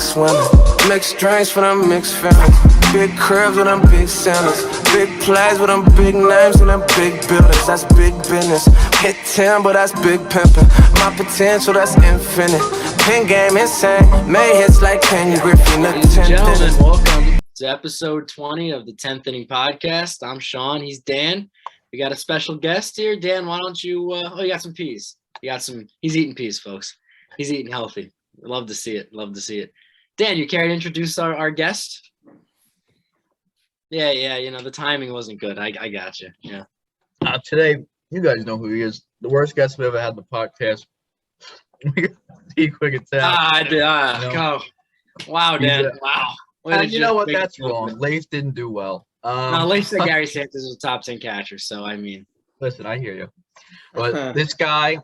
swimming. Mixed drinks for them mixed feelings. Big cribs with them big ceilings. Big plays with them big names and them big buildings. That's big business. Hit 10, but that's big pimping. My potential, that's infinite. Pin game insane. Made hits like Ken Griffey. Ladies and gentlemen, welcome to episode 20 of the 10th Inning Podcast. I'm Sean. He's Dan. We got a special guest here. Dan, why don't you you got some peas. He's eating peas, folks. He's eating healthy. Love to see it. Dan, you care to introduce our guest? Yeah, the timing wasn't good. I got you. Yeah. Today, you guys know who he is. The worst guest we ever had on the podcast. Quick attack. Wow, Dan. Wow. You know what? That's wrong. Leif didn't do well. No, Leif said Gary Sanchez was a top 10 catcher, so I mean. Listen, I hear you. But this guy,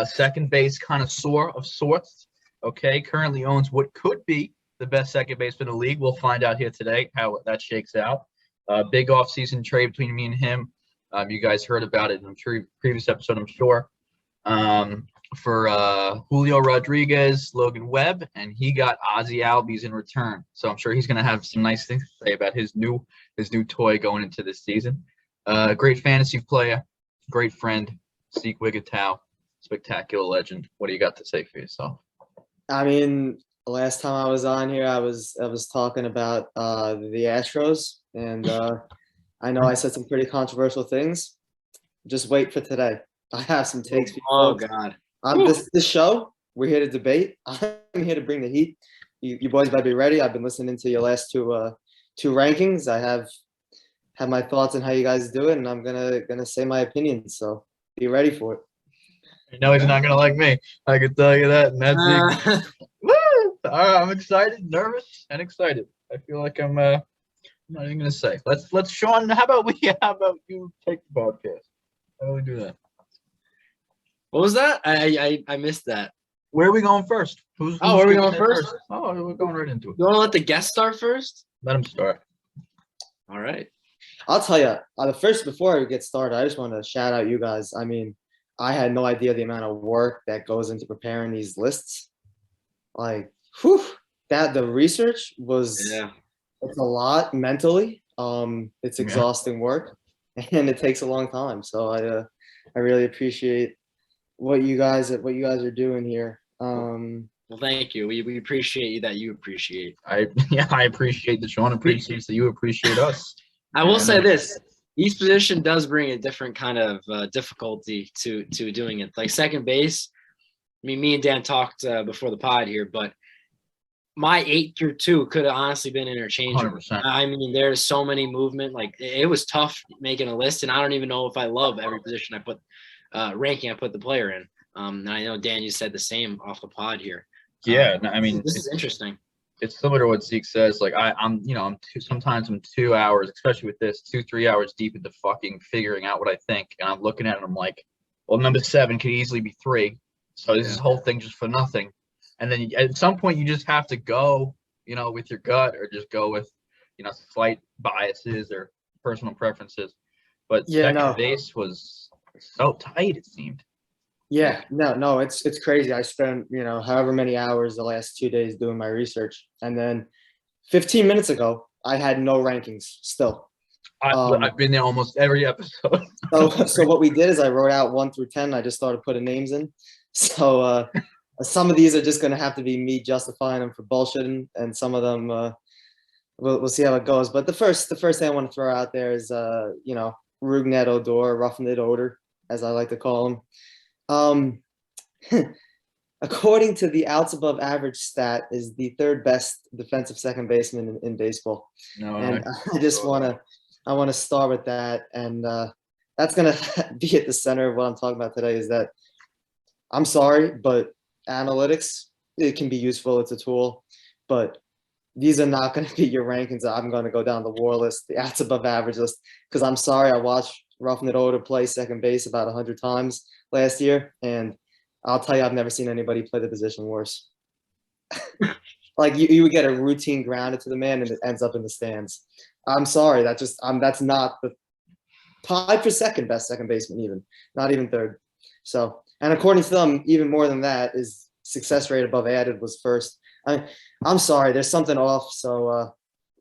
second base connoisseur of sorts, okay, currently owns what could be the best second baseman in the league. We'll find out here today how that shakes out. Big offseason trade between me and him. You guys heard about it in a previous episode, I'm sure. For Julio Rodriguez, Logan Webb, and he got Aussie Albies in return. So I'm sure he's going to have some nice things to say about his new toy going into this season. Great fantasy player, great friend, Seek Wiggatow, spectacular legend. What do you got to say for yourself? I mean, the last time I was on here, I was talking about the Astros, and I know I said some pretty controversial things. Just wait for today. I have some takes. Oh God! This show, we're here to debate. I'm here to bring the heat. You boys better be ready. I've been listening to your last two rankings. I have my thoughts on how you guys do it, and I'm gonna say my opinion. So be ready for it. You know he's not gonna like me. I can tell you that. And that's Woo! I'm excited, nervous, and excited. I feel like I'm not even gonna say. Let's Sean. How about you take the podcast? How do we do that? What was that? I missed that. Where are we going first? Where are we going first? Oh, we're going right into it. You want to let the guest start first? Let him start. All right. I'll tell you. Before I get started, I just want to shout out you guys. I mean, I had no idea the amount of work that goes into preparing these lists. Like, the research was it's a lot mentally. It's exhausting work, and it takes a long time. So I really appreciate what you guys are doing here. Well, thank you. We appreciate you that you appreciate. I appreciate that Sean appreciates that you appreciate us. I will say this. Each position does bring a different kind of difficulty to doing it. Like second base, I mean, me and Dan talked before the pod here, but my 8 through 2 could have honestly been interchangeable. 100%. I mean, there's so many movement. Like it was tough making a list, and I don't even know if I love every position I put ranking I put the player in. And I know Dan, you said the same off the pod here. Yeah, I mean, this is interesting. It's similar to what Zeke says. Like I'm 2 hours, especially with this, 2-3 hours deep into fucking figuring out what I think, and I'm looking at it and I'm like, well, number 7 could easily be 3, so this whole thing just for nothing. And then at some point you just have to go, with your gut, or just go with, slight biases or personal preferences. But second base was so tight, it seemed. Yeah, no, it's crazy. I spent, however many hours the last 2 days doing my research. And then 15 minutes ago, I had no rankings still. I've been there almost every episode. so what we did is I wrote out 1 through 10. I just started putting names in. So some of these are just going to have to be me justifying them for bullshitting. And some of them, we'll see how it goes. But the first thing I want to throw out there is, Rougned Odor, Roughing It Odor, as I like to call him. According to the outs above average stat, is the 3rd best defensive second baseman in baseball. I want to start with that, and that's gonna be at the center of what I'm talking about today. Is that I'm sorry, but analytics, it can be useful. It's a tool, but these are not going to be your rankings. I'm going to go down the WAR list, the outs above average list, because I'm sorry, I watched Roughing It Odor play second base about 100 times last year, and I'll tell you, I've never seen anybody play the position worse. Like you would get a routine grounded to the man, and it ends up in the stands. I'm sorry, that's not the tied for second best second baseman, even not even 3rd. So, and according to them, even more than that is success rate above added was 1st. I'm sorry, there's something off. So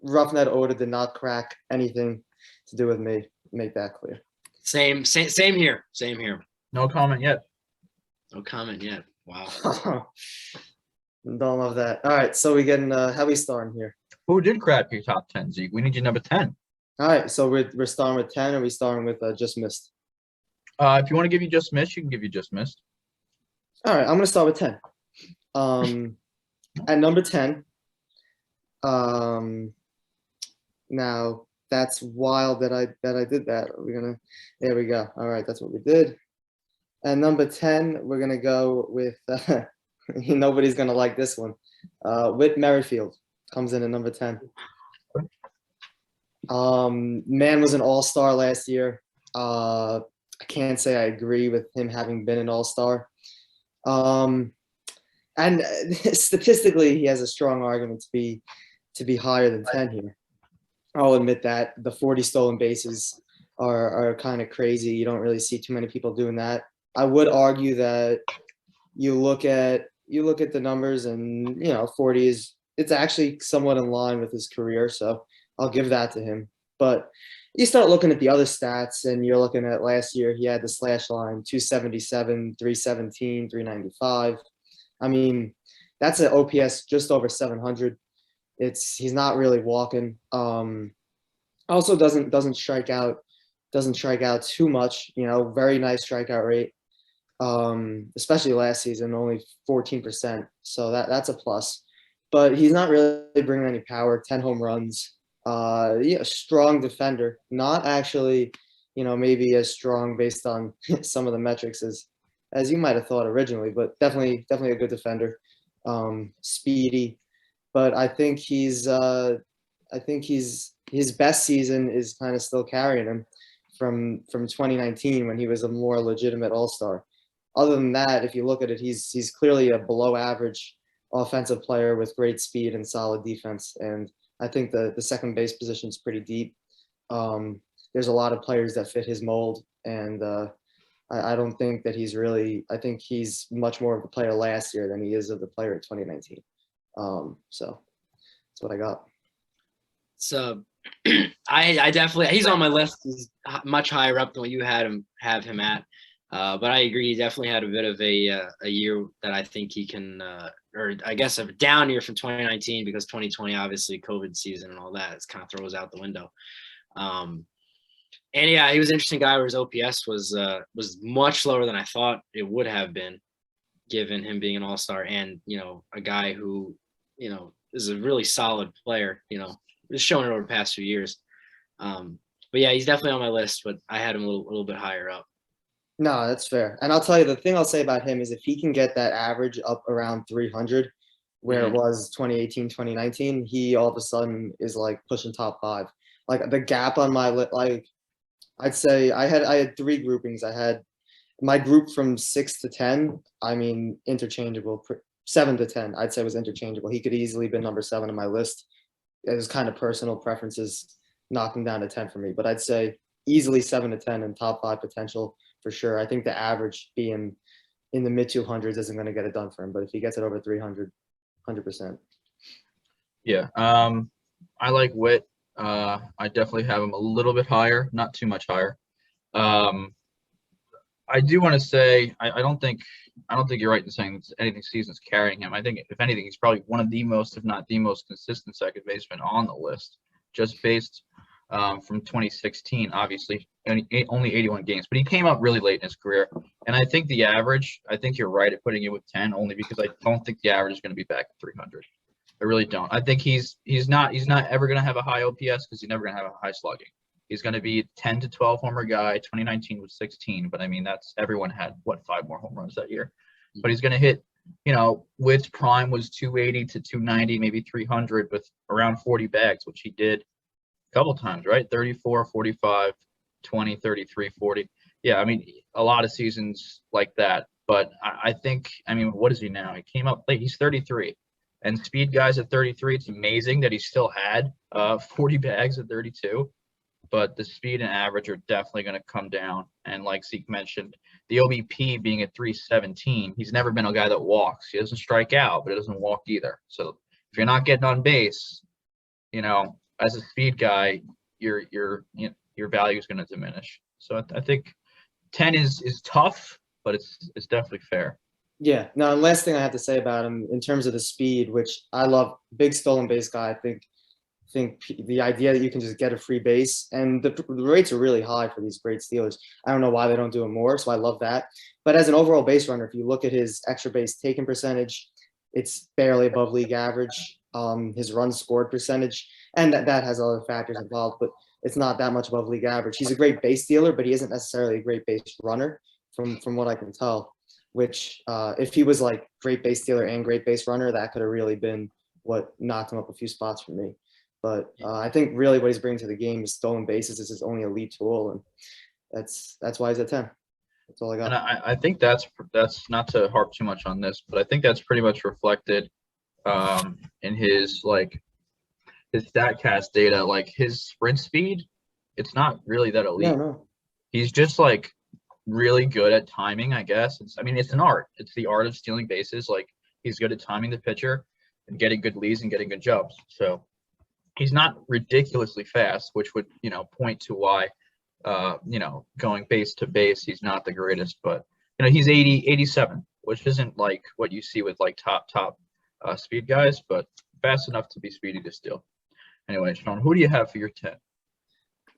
Roughneck Odor did not crack anything to do with me. Make that clear. Same here. Same here. No comment yet. No comment yet. Wow. Don't love that. All right, so we getting how we starting here? Who did crack your top 10, Zeke? We need your number 10. All right, so we're starting with 10, or we starting with just missed? If you want to give you just missed, you can give you just missed. All right, I'm gonna start with 10. At number 10. Now that's wild that I did that. There we go. All right, that's what we did. And number 10, we're gonna go with nobody's gonna like this one. Whit Merrifield comes in at number 10. Man was an all-star last year. I can't say I agree with him having been an all-star. And statistically, he has a strong argument to be higher than 10 here. I'll admit that the 40 stolen bases are kind of crazy. You don't really see too many people doing that. I would argue that you look at the numbers, and 40 it's actually somewhat in line with his career. So I'll give that to him. But you start looking at the other stats, and you're looking at last year, he had the slash line 277, 317, 395. I mean, that's an OPS just over 700. He's not really walking. Also doesn't strike out too much. Very nice strikeout rate. Especially last season, only 14%. So that's a plus. But he's not really bringing any power. 10 home runs. Strong defender. Not actually, maybe as strong based on some of the metrics as you might have thought originally, but definitely a good defender. Speedy. But I think his best season is kind of still carrying him from 2019 when he was a more legitimate all-star. Other than that, if you look at it, he's clearly a below average offensive player with great speed and solid defense. And I think the second base position is pretty deep. There's a lot of players that fit his mold, and I don't think that I think he's much more of the player last year than he is of the player in 2019. So that's what I got. So I definitely, he's on my list. He's much higher up than what you have him at. But I agree, he definitely had a bit of a year that I think he can, or I guess a down year from 2019, because 2020, obviously COVID season and all that, it's kind of throws out the window. And yeah, he was an interesting guy where his OPS was much lower than I thought it would have been, given him being an all-star and, a guy who, is a really solid player, just showing it over the past few years. But yeah, he's definitely on my list, but I had him a little bit higher up. No, that's fair. And I'll tell you, the thing I'll say about him is if he can get that average up around 300, where it was 2018, 2019, he all of a sudden is like pushing top 5. Like the gap on my I'd say I had 3 groupings. I had my group from 6 to 10. I mean, interchangeable. 7 to 10, I'd say was interchangeable. He could easily be number 7 on my list. It was kind of personal preferences knocking down to 10 for me, but I'd say easily 7 to 10 and top 5 potential for sure. I think the average being in the mid 200s isn't going to get it done for him, but if he gets it over 300, 100%. Yeah, I like Whit. I definitely have him a little bit higher, not too much higher. I do want to say I don't think you're right in saying anything season's carrying him. I think if anything, he's probably one of the most, if not the most consistent second baseman on the list, just based from 2016. Obviously, only 81 games, but he came up really late in his career. And I think the average, I think you're right at putting it with 10, only because I don't think the average is going to be back at 300. I really don't. I think he's not ever going to have a high OPS because he's never going to have a high slugging. He's going to be 10 to 12 homer guy. 2019 was 16, but I mean, everyone had 5 more home runs that year. But he's going to hit, Whit's prime was 280 to 290, maybe 300 with around 40 bags, which he did a couple times, right? 34, 45, 20, 33, 40. Yeah, I mean, a lot of seasons like that. But I think, what is he now? He came up late. He's 33. And speed guys at 33, it's amazing that he still had 40 bags at 32. but the speed and average are definitely going to come down. And like Zeke mentioned, the OBP being at 317, he's never been a guy that walks. He doesn't strike out, but he doesn't walk either. So if you're not getting on base, as a speed guy, your value is going to diminish. So I think 10 is tough, but it's definitely fair. Yeah. Now, the last thing I have to say about him in terms of the speed, which I love, big stolen base guy. I think the idea that you can just get a free base, and the rates are really high for these great stealers. I don't know why they don't do it more, so I love that. But as an overall base runner, if you look at his extra base taken percentage, it's barely above league average. His runs scored percentage, and that has other factors involved, but it's not that much above league average. He's a great base stealer, but he isn't necessarily a great base runner from what I can tell, which if he was like great base stealer and great base runner, that could have really been what knocked him up a few spots for me. But I think really what he's bringing to the game is stolen bases is his only elite tool, and that's why he's at 10. That's all I got. And I think that's not to harp too much on this, but I think that's pretty much reflected in his StatCast data. Like his sprint speed, it's not really that elite. No. He's just like really good at timing, I guess. It's an art. It's the art of stealing bases. Like he's good at timing the pitcher and getting good leads and getting good jumps. So he's not ridiculously fast, which would, point to why, going base to base, he's not the greatest. But, he's 87, which isn't like what you see with like top speed guys, but fast enough to be speedy to steal. Anyway, Sean, who do you have for your 10?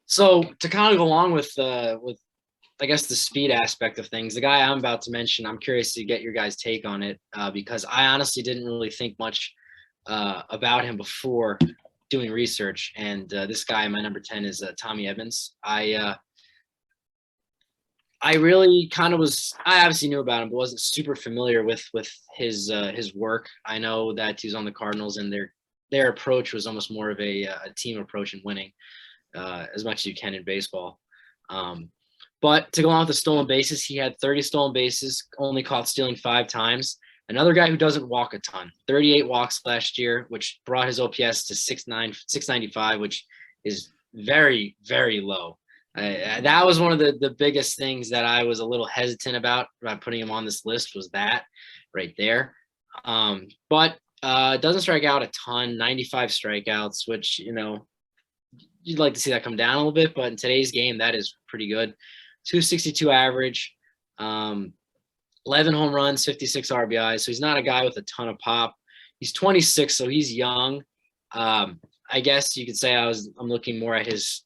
So to kind of go along with I guess the speed aspect of things, the guy I'm about to mention, I'm curious to get your guys' take on it because I honestly didn't really think much about him before doing research, and this guy, my number 10, is Tommy Edmonds. I really kind of I obviously knew about him, but wasn't super familiar with his work. I know that he's on the Cardinals, and their approach was almost more of a team approach in winning as much as you can in baseball. But to go on with the stolen bases, he had 30 stolen bases, only caught stealing 5 times. Another guy who doesn't walk a ton, 38 walks last year, which brought his OPS to 695, which is very, very low. That was one of the biggest things that I was a little hesitant about putting him on this list, was that right there. But doesn't strike out a ton, 95 strikeouts, which, you'd like to see that come down a little bit, but in today's game, that is pretty good. 262 average, 11 home runs, 56 RBIs. So he's not a guy with a ton of pop. He's 26, so he's young. I guess you could say I'm looking more at his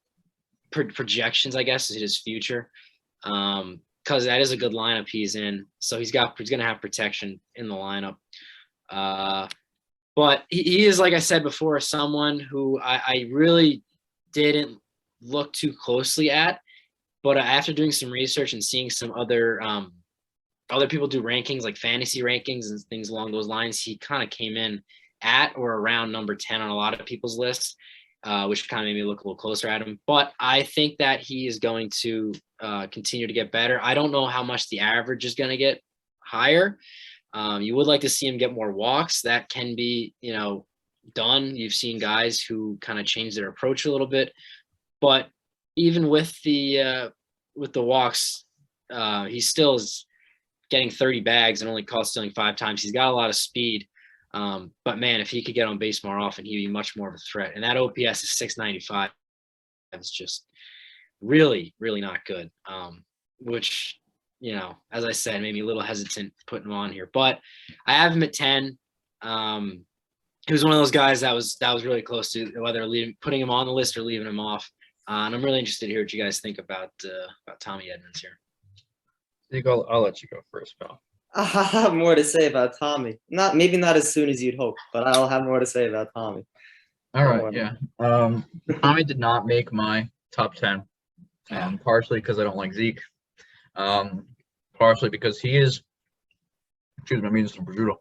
projections, I guess, at his future, because that is a good lineup he's in. So he's going to have protection in the lineup. But he is, like I said before, someone who I really didn't look too closely at. But after doing some research and seeing some other people do rankings, like fantasy rankings and things along those lines, he kind of came in at or around number 10 on a lot of people's lists, which kind of made me look a little closer at him. But I think that he is going to continue to get better. I don't know how much the average is going to get higher. You would like to see him get more walks. That can be, done. You've seen guys who kind of change their approach a little bit. But even with the walks, he still is getting 30 bags and only caught stealing 5 times. He's got a lot of speed. But man, if he could get on base more often, he'd be much more of a threat. And that OPS is 695. That's just really, really not good. Which, as I said, made me a little hesitant putting him on here. But I have him at 10. He was one of those guys that was really close to whether putting him on the list or leaving him off. And I'm really interested to hear what you guys think about Tommy Edmonds here. I'll let you go first, pal. I have more to say about Tommy. Maybe not as soon as you'd hope, but I'll have more to say about Tommy. All right, yeah. Tommy did not make my top 10, partially because I don't like Zeke, partially because he is, excuse me, I'm eating some prosciutto,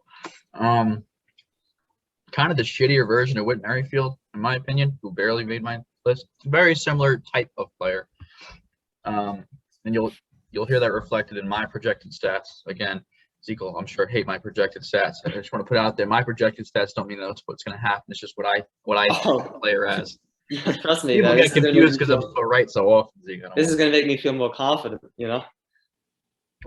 kind of the shittier version of Whit Merrifield, in my opinion, who barely made my list. Very similar type of player, and you'll hear that reflected in my projected stats. Again, Zeke will, I'm sure, hate my projected stats. I just want to put out there, my projected stats don't mean that's what's going to happen. It's just what I see the player as. Trust me, People man. get confused because I'm so right so often. This is gonna make me feel more confident, you know.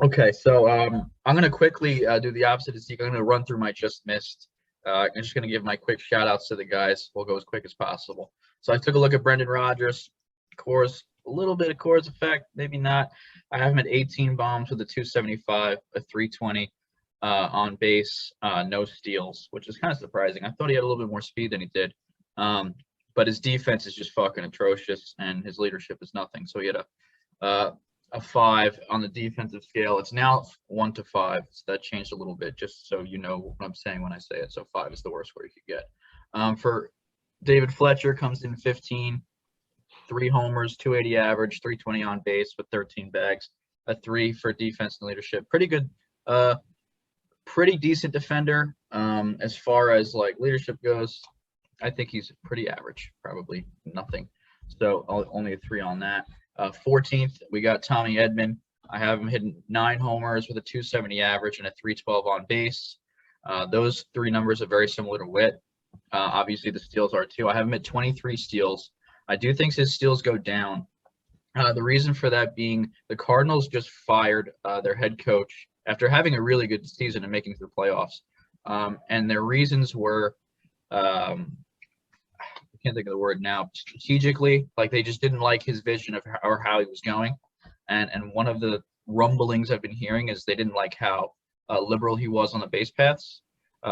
Okay, so I'm gonna quickly do the opposite of Zeke. I'm gonna run through my just missed. I'm just gonna give my quick shout outs to the guys. We'll go as quick as possible. So I took a look at Brendan Rodgers, Coors, a little bit of Coors effect, maybe not. I have him at 18 bombs with a 275, a 320 on base, no steals, which is kind of surprising. I thought he had a little bit more speed than he did. But his defense is just fucking atrocious, and his leadership is nothing. So he had a 5 on the defensive scale. It's now 1 to 5. So that changed a little bit, just so you know what I'm saying when I say it. So 5 is the worst score you could get. For David Fletcher, comes in 15, 3 homers, 280 average, 320 on base with 13 bags, a 3 for defense and leadership. Pretty good, pretty decent defender. As far as like leadership goes, I think he's pretty average, probably nothing. So only a 3 on that. 14th, we got Tommy Edman. I have him hitting 9 homers with a 270 average and a 312 on base. Those 3 numbers are very similar to Whit. Obviously, the steals are too. I have him at 23 steals. I do think his steals go down. The reason for that being the Cardinals just fired their head coach after having a really good season and making it to the playoffs. And their reasons were, I can't think of the word now, strategically, like they just didn't like his vision of how he was going. And one of the rumblings I've been hearing is they didn't like how liberal he was on the base paths.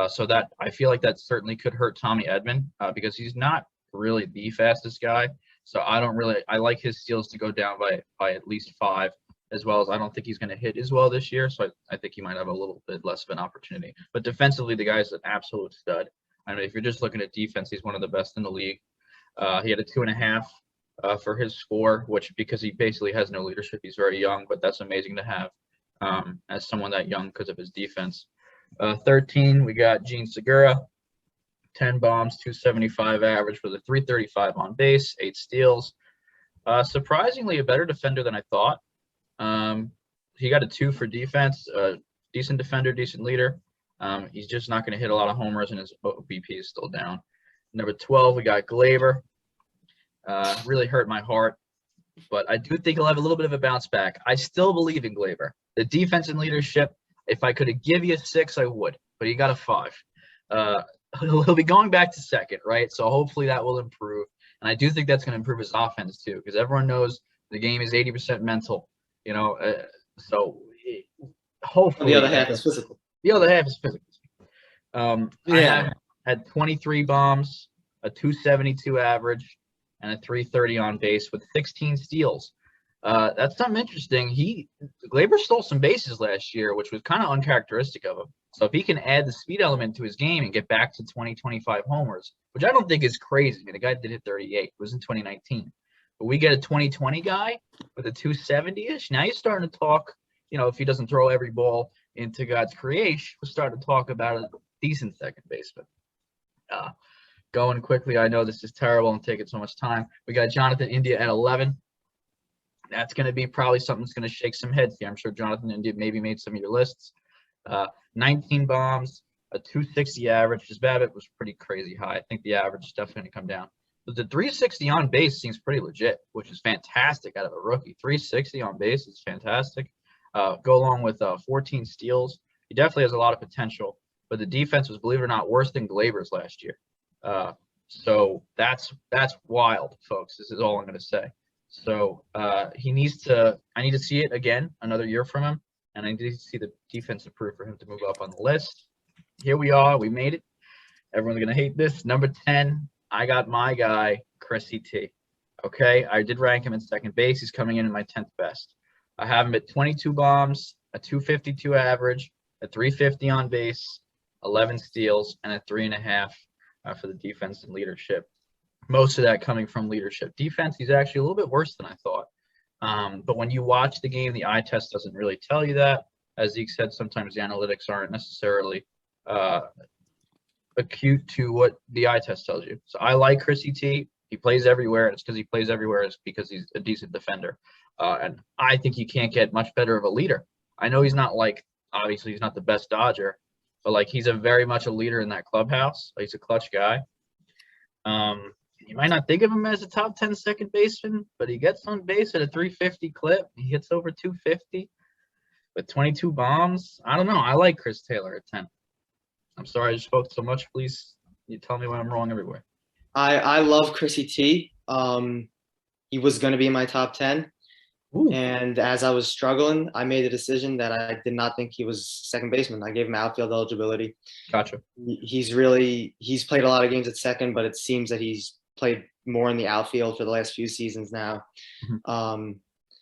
So that I feel like that certainly could hurt Tommy Edman because he's not really the fastest guy. So I like his steals to go down by at least 5, as well as I don't think he's going to hit as well this year. So I think he might have a little bit less of an opportunity. But defensively, the guy's an absolute stud. I mean, if you're just looking at defense, he's one of the best in the league. He had a 2.5 for his score, which because he basically has no leadership, he's very young, but that's amazing to have as someone that young because of his defense. 13, we got Gene Segura, 10 bombs, 275 average with a 335 on base, 8 steals. Surprisingly, a better defender than I thought. He got a 2 for defense, decent defender, decent leader. He's just not going to hit a lot of homers, and his OBP is still down. Number 12, we got Glaver. Really hurt my heart, but I do think he'll have a little bit of a bounce back. I still believe in Glaver. The defense and leadership, if I could have give you a 6, I would, but he got a 5. He'll be going back to second, right? So hopefully that will improve. And I do think that's going to improve his offense too, because everyone knows the game is 80% mental, you know. So hopefully the other half is physical. The other half is physical. I had 23 bombs, a 272 average, and a 330 on base with 16 steals. That's something interesting. Glaber stole some bases last year, which was kind of uncharacteristic of him. So if he can add the speed element to his game and get back to 25 homers, which I don't think is crazy. I mean, the guy did hit 38. It was in 2019. But we get a 2020 guy with a 270-ish. Now you're starting to talk, you know, if he doesn't throw every ball into God's creation, we're starting to talk about a decent second baseman. Going quickly, I know this is terrible and taking so much time. We got Jonathan India at 11. That's going to be probably something that's going to shake some heads here. I'm sure Jonathan India maybe made some of your lists. 19 bombs, a 260 average. His BABIP was pretty crazy high. I think the average is definitely going to come down. But the 360 on base seems pretty legit, which is fantastic out of a rookie. 360 on base is fantastic. Go along with 14 steals. He definitely has a lot of potential. But the defense was, believe it or not, worse than Glaver's last year. So that's wild, folks. This is all I'm going to say. So I need to see it again, another year from him. And I need to see the defense improve for him to move up on the list. Here we are. We made it. Everyone's going to hate this. Number 10, I got my guy, Chrissy T. Okay, I did rank him in second base. He's coming in my 10th best. I have him at 22 bombs, a 252 average, a 350 on base, 11 steals, and a 3.5 for the defense and leadership. Most of that coming from leadership. Defense, he's actually a little bit worse than I thought. But when you watch the game, the eye test doesn't really tell you that. As Zeke said, sometimes the analytics aren't necessarily acute to what the eye test tells you. So I like Chrissy T. He plays everywhere. It's because he plays everywhere. It's because he's a decent defender. And I think you can't get much better of a leader. I know he's not obviously he's not the best Dodger, but he's a very much a leader in that clubhouse. He's a clutch guy. You might not think of him as a top 10 second baseman, but he gets on base at a 350 clip. He hits over 250 with 22 bombs. I don't know. I like Chris Taylor at 10. I'm sorry I spoke so much. Please, you tell me when I'm wrong everywhere. I love Chrissy T. He was going to be in my top 10. Ooh. And as I was struggling, I made a decision that I did not think he was second baseman. I gave him outfield eligibility. Gotcha. He's played a lot of games at second, but it seems that he's played more in the outfield for the last few seasons now. Mm-hmm.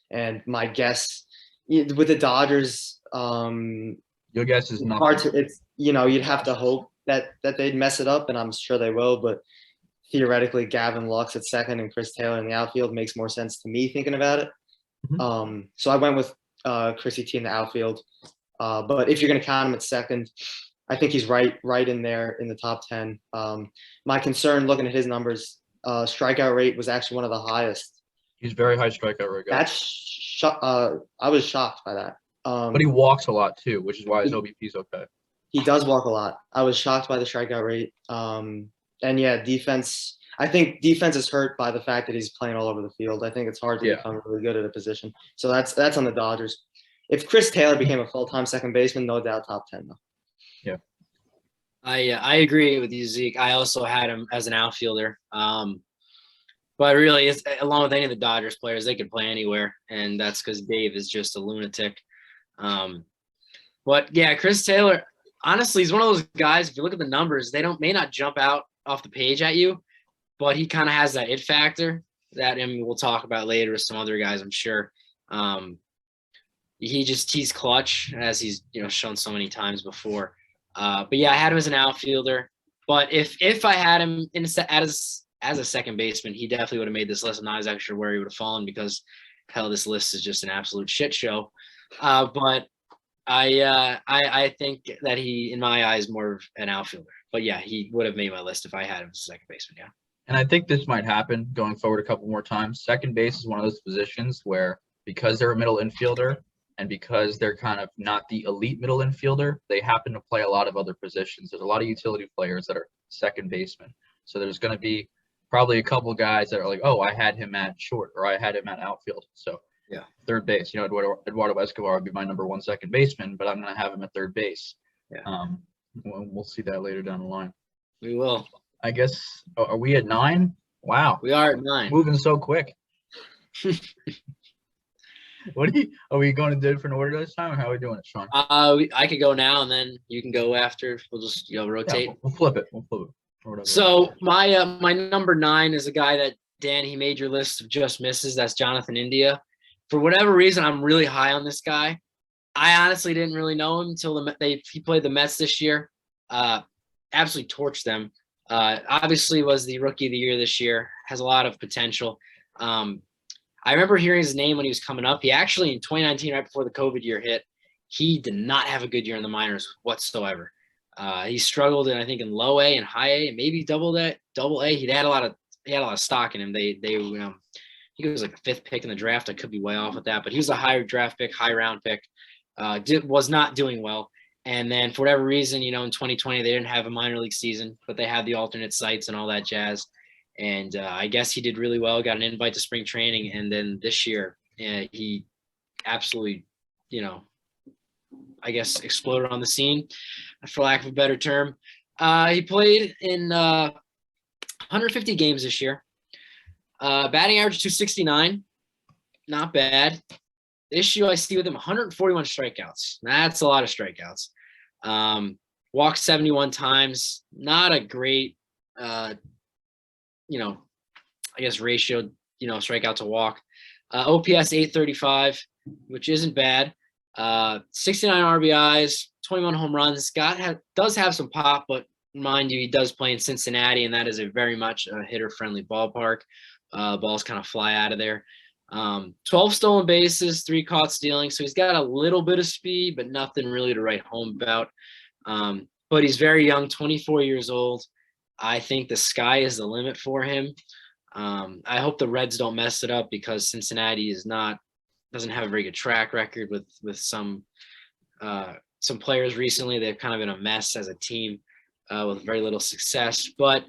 And my guess with the Dodgers, your guess is nothing. hard to, it's, you'd have to hope that they'd mess it up, and I'm sure they will, but theoretically Gavin Lux at second and Chris Taylor in the outfield makes more sense to me thinking about it. Mm-hmm. So I went with Chrissy T in the outfield. But if you're going to count him at second, I think he's right in there in the top 10. My concern looking at his numbers, strikeout rate was actually one of the highest. He's very high strikeout rate. I was shocked by that. But he walks a lot too, which is why his OBP is okay. He does walk a lot. I was shocked by the strikeout rate. And yeah, defense. I think defense is hurt by the fact that he's playing all over the field. I think it's hard to become really good at a position. So that's on the Dodgers. If Chris Taylor became a full-time second baseman, no doubt top 10 though. Yeah. I agree with you, Zeke. I also had him as an outfielder. But really, it's, along with any of the Dodgers players, they could play anywhere, and that's because Dave is just a lunatic. But yeah, Chris Taylor, honestly, he's one of those guys. If you look at the numbers, they may not jump out off the page at you, but he kind of has that it factor that we'll talk about later with some other guys, I'm sure. He's clutch, as he's shown so many times before. But yeah, I had him as an outfielder. But if I had him as a second baseman, he definitely would have made this list. I'm not exactly sure where he would have fallen because hell, this list is just an absolute shit show. But I think that he, in my eyes, more of an outfielder. But yeah, he would have made my list if I had him as a second baseman. Yeah. And I think this might happen going forward a couple more times. Second base is one of those positions where, because they're a middle infielder and because they're kind of not the elite middle infielder, they happen to play a lot of other positions. There's a lot of utility players that are second baseman. So there's going to be probably a couple guys that are like, oh, I had him at short or I had him at outfield. So yeah, third base, Eduardo Escobar would be my number one second baseman, but I'm going to have him at third base. Yeah. We'll see that later down the line. We will. I guess, are we at 9? Wow. We are at 9. Moving so quick. Are we going to do different order this time, or how are we doing it, Sean? I could go now, and then you can go after. We'll just rotate. Yeah, we'll flip it. So my number 9 is a guy that, Dan, he made your list of just misses. That's Jonathan India. For whatever reason, I'm really high on this guy. I honestly didn't really know him until he played the Mets this year. Absolutely torched them. Obviously was the rookie of the year this year. Has a lot of potential. I remember hearing his name when he was coming up. He actually, in 2019, right before the COVID year hit, he did not have a good year in the minors whatsoever. He struggled in, I think, in low A and high A, and maybe double A. He had a lot of stock in him. He was like the 5th pick in the draft. I could be way off with that, but he was a higher draft pick, high round pick. Was not doing well. And then for whatever reason, in 2020, they didn't have a minor league season, but they had the alternate sites and all that jazz. And I guess he did really well, got an invite to spring training. And then this year, he absolutely, I guess exploded on the scene, for lack of a better term. He played in 150 games this year. Batting average 269, not bad. The issue I see with him, 141 strikeouts. That's a lot of strikeouts. Walked 71 times. Not a great, I guess ratio, strikeout to walk. OPS 835, which isn't bad. 69 RBIs, 21 home runs. Does have some pop, but mind you, he does play in Cincinnati, and that is a very much a hitter-friendly ballpark. Balls kind of fly out of there. 12 stolen bases, 3 caught stealing. So he's got a little bit of speed, but nothing really to write home about. But he's very young, 24 years old. I think the sky is the limit for him. I hope the Reds don't mess it up, because Cincinnati doesn't have a very good track record with some players recently. They've kind of been a mess as a team with very little success. But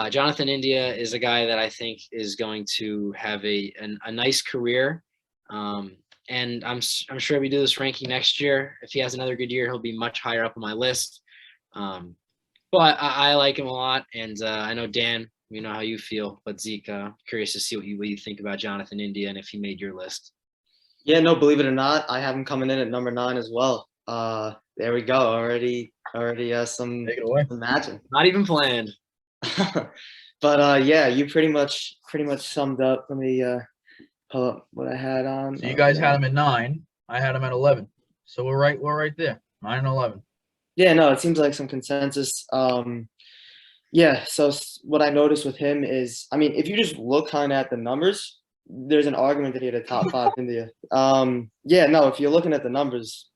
Jonathan India is a guy that I think is going to have a nice career. And I'm sure if we do this ranking next year, if he has another good year, he'll be much higher up on my list. But I like him a lot, and I know Dan, you know how you feel. But Zeke, curious to see what you think about Jonathan India and if he made your list. Yeah, no, believe it or not, I have him coming in at number 9 as well. There we go. Already some Take it away. magic. Not even planned. But yeah, you pretty much summed up. Let me pull up what I had on. So you guys had him at 9. I had him at 11. So we're right there. 9 and 11. Yeah, no, it seems like some consensus. Yeah, so what I noticed with him is, I mean, if you just look kind of at the numbers, there's an argument that he had a top 5 India. Yeah, no, if you're looking at the numbers,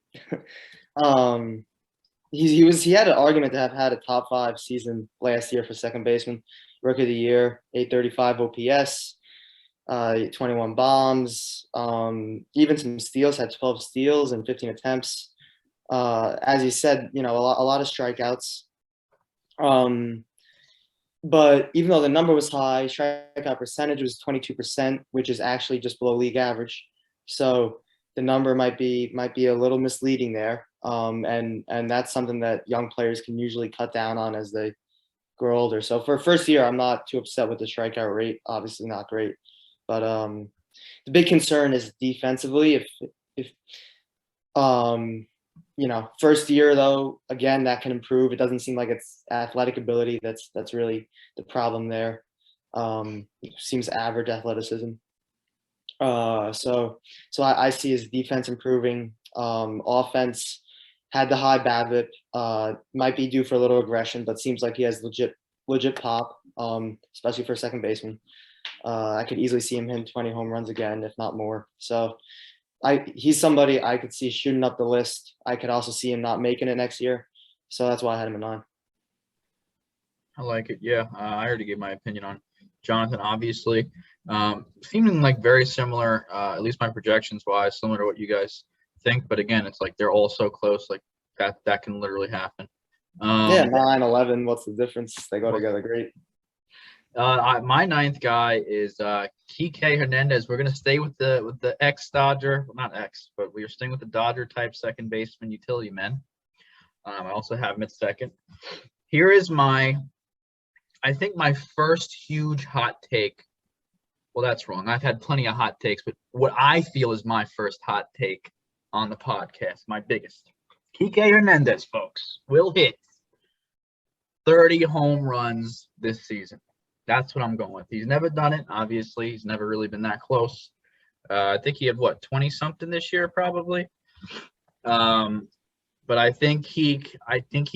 he had an argument to have had a top 5 season last year for second baseman, rookie of the year, 835 OPS, 21 bombs, even some steals, had 12 steals and 15 attempts. As you said, you know, a lot of strikeouts. But even though the number was high, strikeout percentage was 22%, which is actually just below league average. So the number might be a little misleading there. And that's something that young players can usually cut down on as they grow older. So for first year, I'm not too upset with the strikeout rate. Obviously not great, but the big concern is defensively. If you know, first year though, again, that can improve. It doesn't seem like it's athletic ability that's really the problem there. Seems average athleticism. So I see his defense improving. Offense had the high BABIP. Might be due for a little aggression, but seems like he has legit pop, especially for a second baseman. I could easily see him hitting 20 home runs again, if not more. So he's somebody I could see shooting up the list. I could also see him not making it next year. So that's why I had him at 9. I like it. Yeah, I already gave my opinion on Jonathan, obviously. Seeming like very similar, at least my projections wise, similar to what you guys think. But again, it's like they're all so close, like that can literally happen. Yeah, 9, 11. What's the difference? They go together great. My 9th guy is Kike Hernandez. We're gonna stay with the ex-Dodger, well, not ex, but we are staying with the Dodger type second baseman utility man. I also have him at 2nd. Here is I think my first huge hot take. Well, that's wrong. I've had plenty of hot takes, but what I feel is my first hot take on the podcast, my biggest. Kike Hernandez, folks, will hit 30 home runs this season. That's what I'm going with. He's never done it, obviously. He's never really been that close. I think he had, 20-something this year, probably. But I think he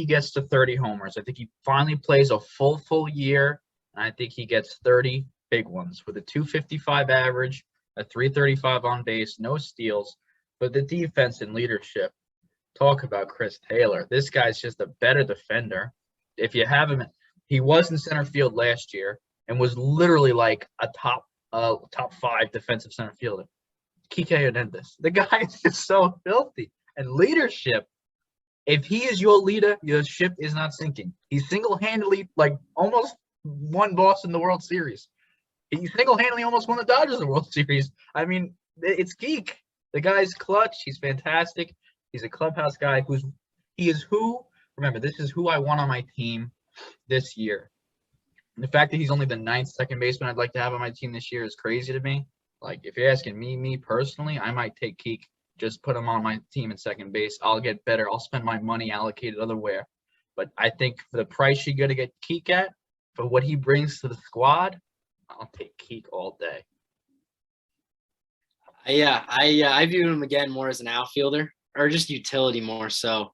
gets to 30 homers. I think he finally plays a full year, and I think he gets 30 big ones with a 255 average, a 335 on base, no steals. But the defense and leadership, talk about Chris Taylor. This guy's just a better defender. If you have him, he was in center field last year and was literally like a top 5 defensive center fielder. Kike Hernandez. The guy is just so filthy. And leadership, if he is your leader, your ship is not sinking. He single-handedly, almost won Boston the World Series. He single-handedly almost won the Dodgers the World Series. I mean, it's geek. The guy's clutch. He's fantastic. He's a clubhouse guy remember, this is who I want on my team this year. And the fact that he's only the 9th second baseman I'd like to have on my team this year is crazy to me. Like, if you're asking me personally, I might take Keek, just put him on my team in second base. I'll get better. I'll spend my money allocated otherwhere. But I think for the price you're going to get Keek at, for what he brings to the squad, I'll take Keek all day. Yeah, I view him again more as an outfielder or just utility more so.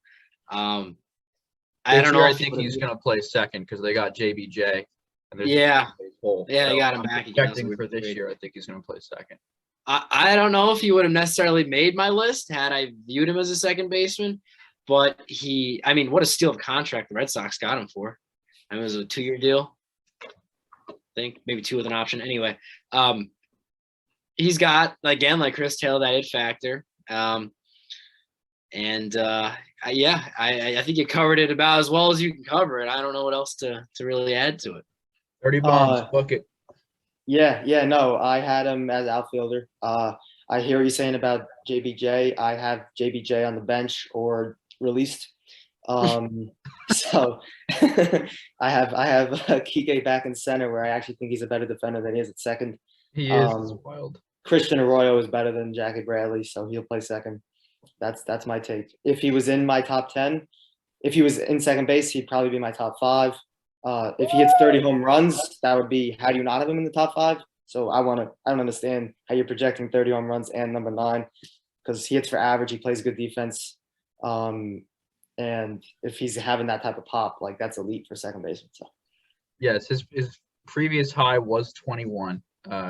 I don't know. I think he's going to play second because they got JBJ. And yeah, so they got him back. Projecting for this year, I think he's going to play second. I don't know if he would have necessarily made my list had I viewed him as a second baseman, but what a steal of contract the Red Sox got him for. It was a 2-year deal. I think maybe 2 with an option. Anyway, he's got, again, like Chris Taylor, that it factor. I think you covered it about as well as you can cover it. I don't know what else to really add to it. 30 bombs, book it. Yeah, no, I had him as outfielder. I hear what you're saying about JBJ. I have JBJ on the bench or released. So I have Kike back in center, where I actually think he's a better defender than he is at second. He is wild. Christian Arroyo is better than Jackie Bradley, so he'll play second. That's my take. If he was in my top 10, if he was in second base, he'd probably be my top 5. If he hits 30 home runs, that would be, how do you not have him in the top 5? So I don't understand how you're projecting 30 home runs and number 9, because he hits for average, he plays good defense. And if he's having that type of pop, like, that's elite for second baseman. So yes, his previous high was 21.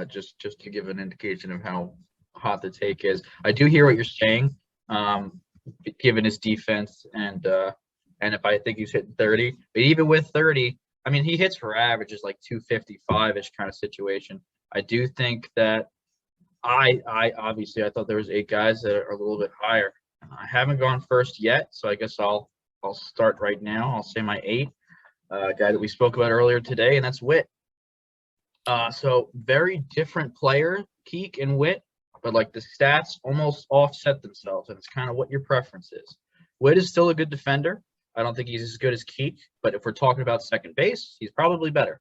Just to give an indication of how hot the take is. I do hear what you're saying, given his defense and if I think he's hitting 30, but even with 30, I mean, he hits for averages like 255-ish kind of situation. I do think that I obviously I thought there was 8 guys that are a little bit higher. I haven't gone first yet, so I guess I'll start right now. I'll say my 8, guy that we spoke about earlier today, and that's Whit. So very different player, Keek and Whit, but like the stats almost offset themselves, and it's kind of what your preference is. Whit is still a good defender. I don't think he's as good as Keek, but if we're talking about second base, he's probably better.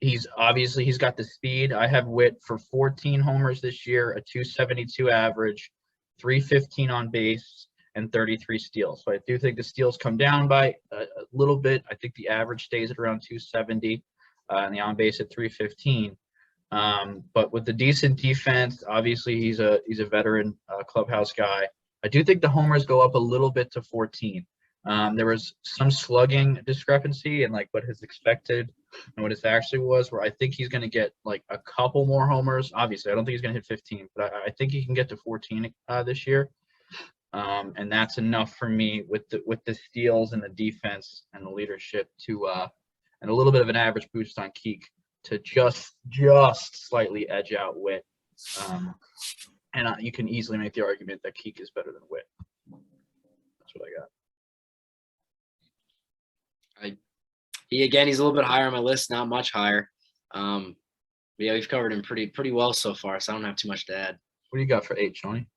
He's got the speed. I have Whit for 14 homers this year, a 272 average, 315 on base, and 33 steals. So I do think the steals come down by a little bit. I think the average stays at around 270, and the on base at 315. But with the decent defense, obviously he's a veteran clubhouse guy. I do think the homers go up a little bit to 14. There was some slugging discrepancy in like what his expected and what his actually was, where I think he's going to get like a couple more homers. Obviously, I don't think he's going to hit 15, but I think he can get to 14 this year. And that's enough for me with the steals and the defense and the leadership to and a little bit of an average boost on Keek to just slightly edge out Whit. And you can easily make the argument that Keek is better than Whit. That's what I got. He's a little bit higher on my list, not much higher. Yeah, we've covered him pretty well so far, so I don't have too much to add. What do you got for 8, Shawnee?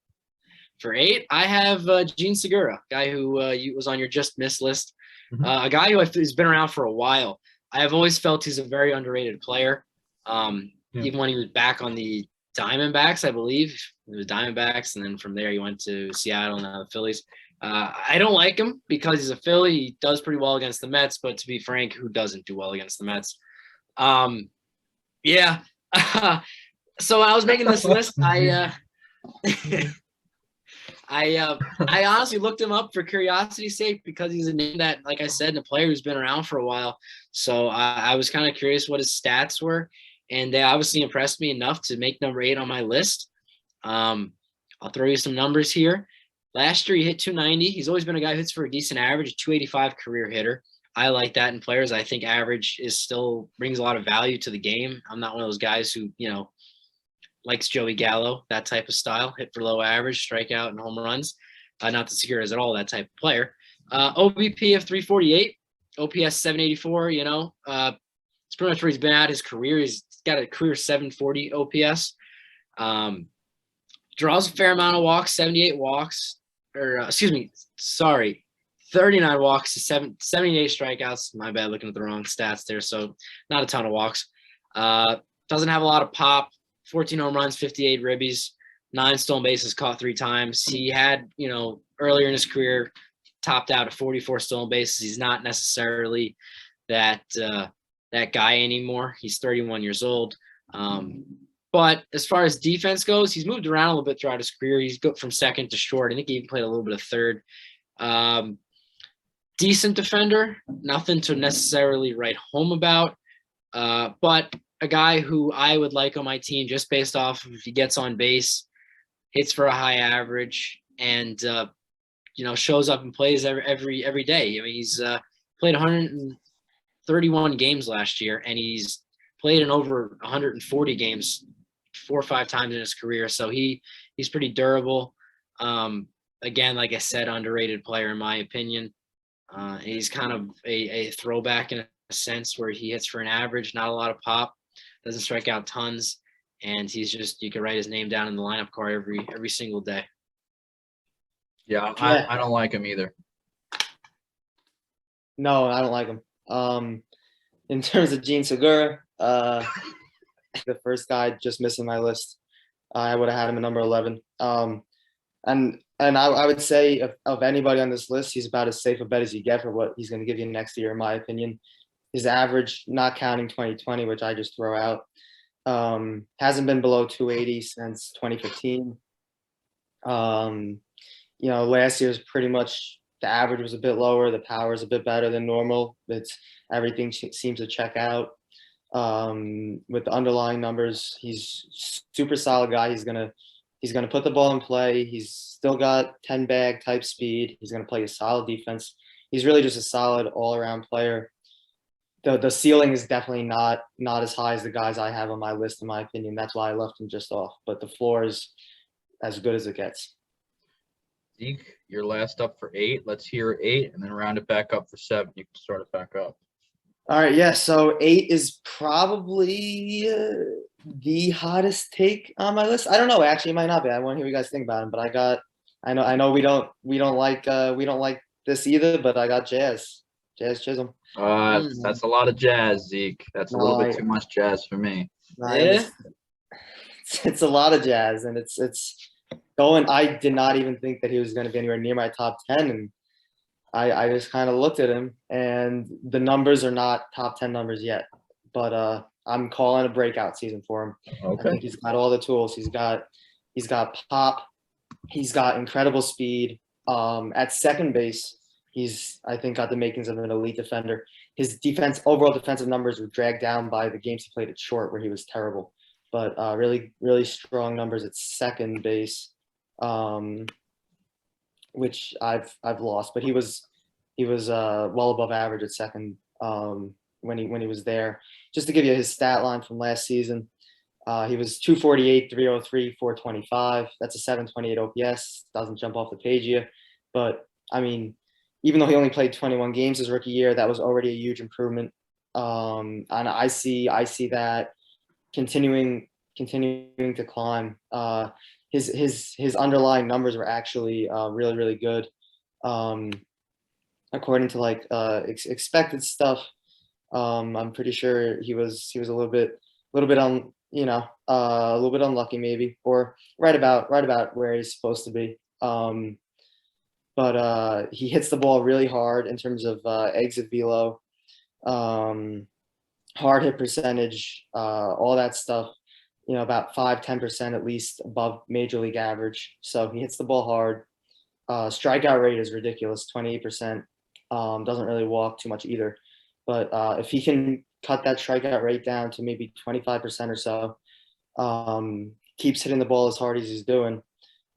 For 8, I have Gene Segura, guy who was on your just missed list. Mm-hmm. A guy who has been around for a while. I have always felt he's a very underrated player. Even when he was back on the Diamondbacks, I believe. It was Diamondbacks, and then from there he went to Seattle and now the Phillies. I don't like him because he's a Philly. He does pretty well against the Mets, but to be frank, who doesn't do well against the Mets? Yeah. So when I was making this list, I honestly looked him up for curiosity's sake because he's a name that, like I said, a player who's been around for a while. So I was kind of curious what his stats were, and they obviously impressed me enough to make number 8 on my list. I'll throw you some numbers here. Last year, he hit 290. He's always been a guy who hits for a decent average, 285 career hitter. I like that in players. I think average still brings a lot of value to the game. I'm not one of those guys who, likes Joey Gallo, that type of style, hit for low average, strikeout, and home runs. Not that Segura is at all that type of player. OBP of 348, OPS 784, it's pretty much where he's been at his career. He's got a career 740 OPS. Draws a fair amount of walks, 78 walks, 39 walks to 78 strikeouts. My bad, looking at the wrong stats there. So not a ton of walks. Doesn't have a lot of pop. 14 home runs, 58 ribbies, 9 stolen bases, caught 3 times. He had, earlier in his career, topped out at 44 stolen bases. He's not necessarily that guy anymore. He's 31 years old. But as far as defense goes, he's moved around a little bit throughout his career. He's go from second to short. I think he even played a little bit of third. Decent defender, nothing to necessarily write home about. But a guy who I would like on my team just based off of if he gets on base, hits for a high average, and shows up and plays every day. I mean, he's played 131 games last year, and he's played in over 140 games 4 or 5 times in his career. So he's pretty durable. Again, like I said, underrated player in my opinion. He's kind of a throwback in a sense where he hits for an average, not a lot of pop, doesn't strike out tons, and he's just, you can write his name down in the lineup card every single day. Yeah, I don't like him either. No, I don't like him. In terms of Gene Segura, the first guy just missing my list. I would have had him at number 11. And I would say of anybody on this list, he's about as safe a bet as you get for what he's going to give you next year, in my opinion. His average, not counting 2020, which I just throw out, hasn't been below 280 since 2015. Last year's pretty much the average was a bit lower. The power is a bit better than normal. Everything seems to check out. With the underlying numbers, he's super solid guy. He's gonna put the ball in play. He's still got 10 bag type speed. He's gonna play a solid defense. He's really just a solid all around player. The ceiling is definitely not as high as the guys I have on my list, in my opinion. That's why I left him just off. But the floor is as good as it gets. Zeke, you're last up for 8. Let's hear 8 and then round it back up for 7. You can start it back up. All right, yeah. So 8 is probably the hottest take on my list. I don't know. Actually, it might not be. I want to hear what you guys think about him. But I know we don't like this either. But I got Jazz Chisholm. That's a lot of jazz, Zeke. That's a little bit too much jazz for me. Yeah, it's a lot of jazz, and it's going. I did not even think that he was going to be anywhere near my top 10, and I just kind of looked at him, and the numbers are not top 10 numbers yet, but I'm calling a breakout season for him. Okay. I think he's got all the tools. He's got pop. He's got incredible speed. At second base, he's, I think, got the makings of an elite defender. His overall defensive numbers were dragged down by the games he played at short, where he was terrible. But really, really strong numbers at second base, which I've lost. But he was well above average at second when he was there. Just to give you his stat line from last season, he was 248, 303, 425. That's a 728 OPS. Doesn't jump off the page here, but I mean, even though he only played 21 games his rookie year, that was already a huge improvement. And I see that continuing to climb. His underlying numbers were actually really, really good. According to expected stuff, I'm pretty sure he was a little bit on, a little bit unlucky maybe, or right about where he's supposed to be. But he hits the ball really hard in terms of exit velo, hard hit percentage, all that stuff, about 5-10% at least above major league average. So he hits the ball hard. Strikeout rate is ridiculous, 28%. Doesn't really walk too much either. But if he can cut that strikeout rate down to maybe 25% or so, keeps hitting the ball as hard as he's doing.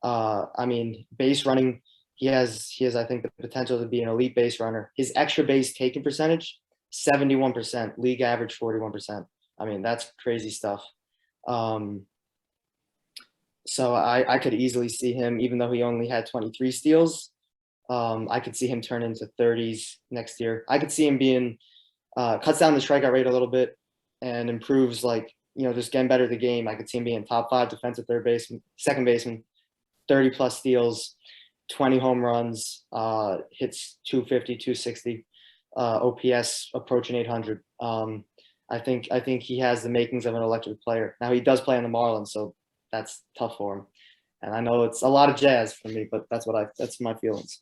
I mean, base running, he has I think the potential to be an elite base runner. His extra base taken percentage, 71%, league average 41%. I mean, that's crazy stuff. So I could easily see him, even though he only had 23 steals, I could see him turn into 30s next year. I could see him being cuts down the strikeout rate a little bit and improves, just getting better at the game. I could see him being top 5 defensive third baseman, second baseman, 30 plus steals, 20 home runs, hits 250, 260, OPS approaching 800. I think he has the makings of an electric player. Now he does play on the Marlins, so that's tough for him. And I know it's a lot of jazz for me, but that's my feelings.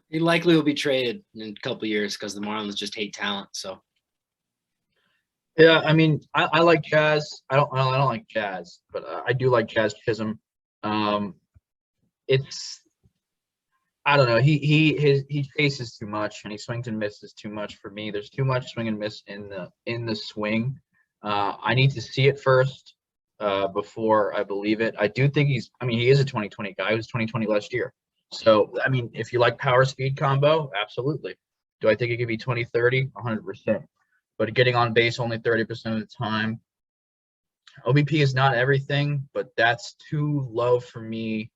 He likely will be traded in a couple of years because the Marlins just hate talent. So. Yeah, I mean, I like Jazz. I don't like Jazz, but I do like Jazz Chisholm. I don't know. He chases too much and he swings and misses too much for me. There's too much swing and miss in the swing. I need to see it first before I believe it. I do think he is a 2020 guy. He was 2020 last year. So, I mean, if you like power speed combo, absolutely. Do I think it could be 2030? 100%. But getting on base only 30% of the time. OBP is not everything, but that's too low for me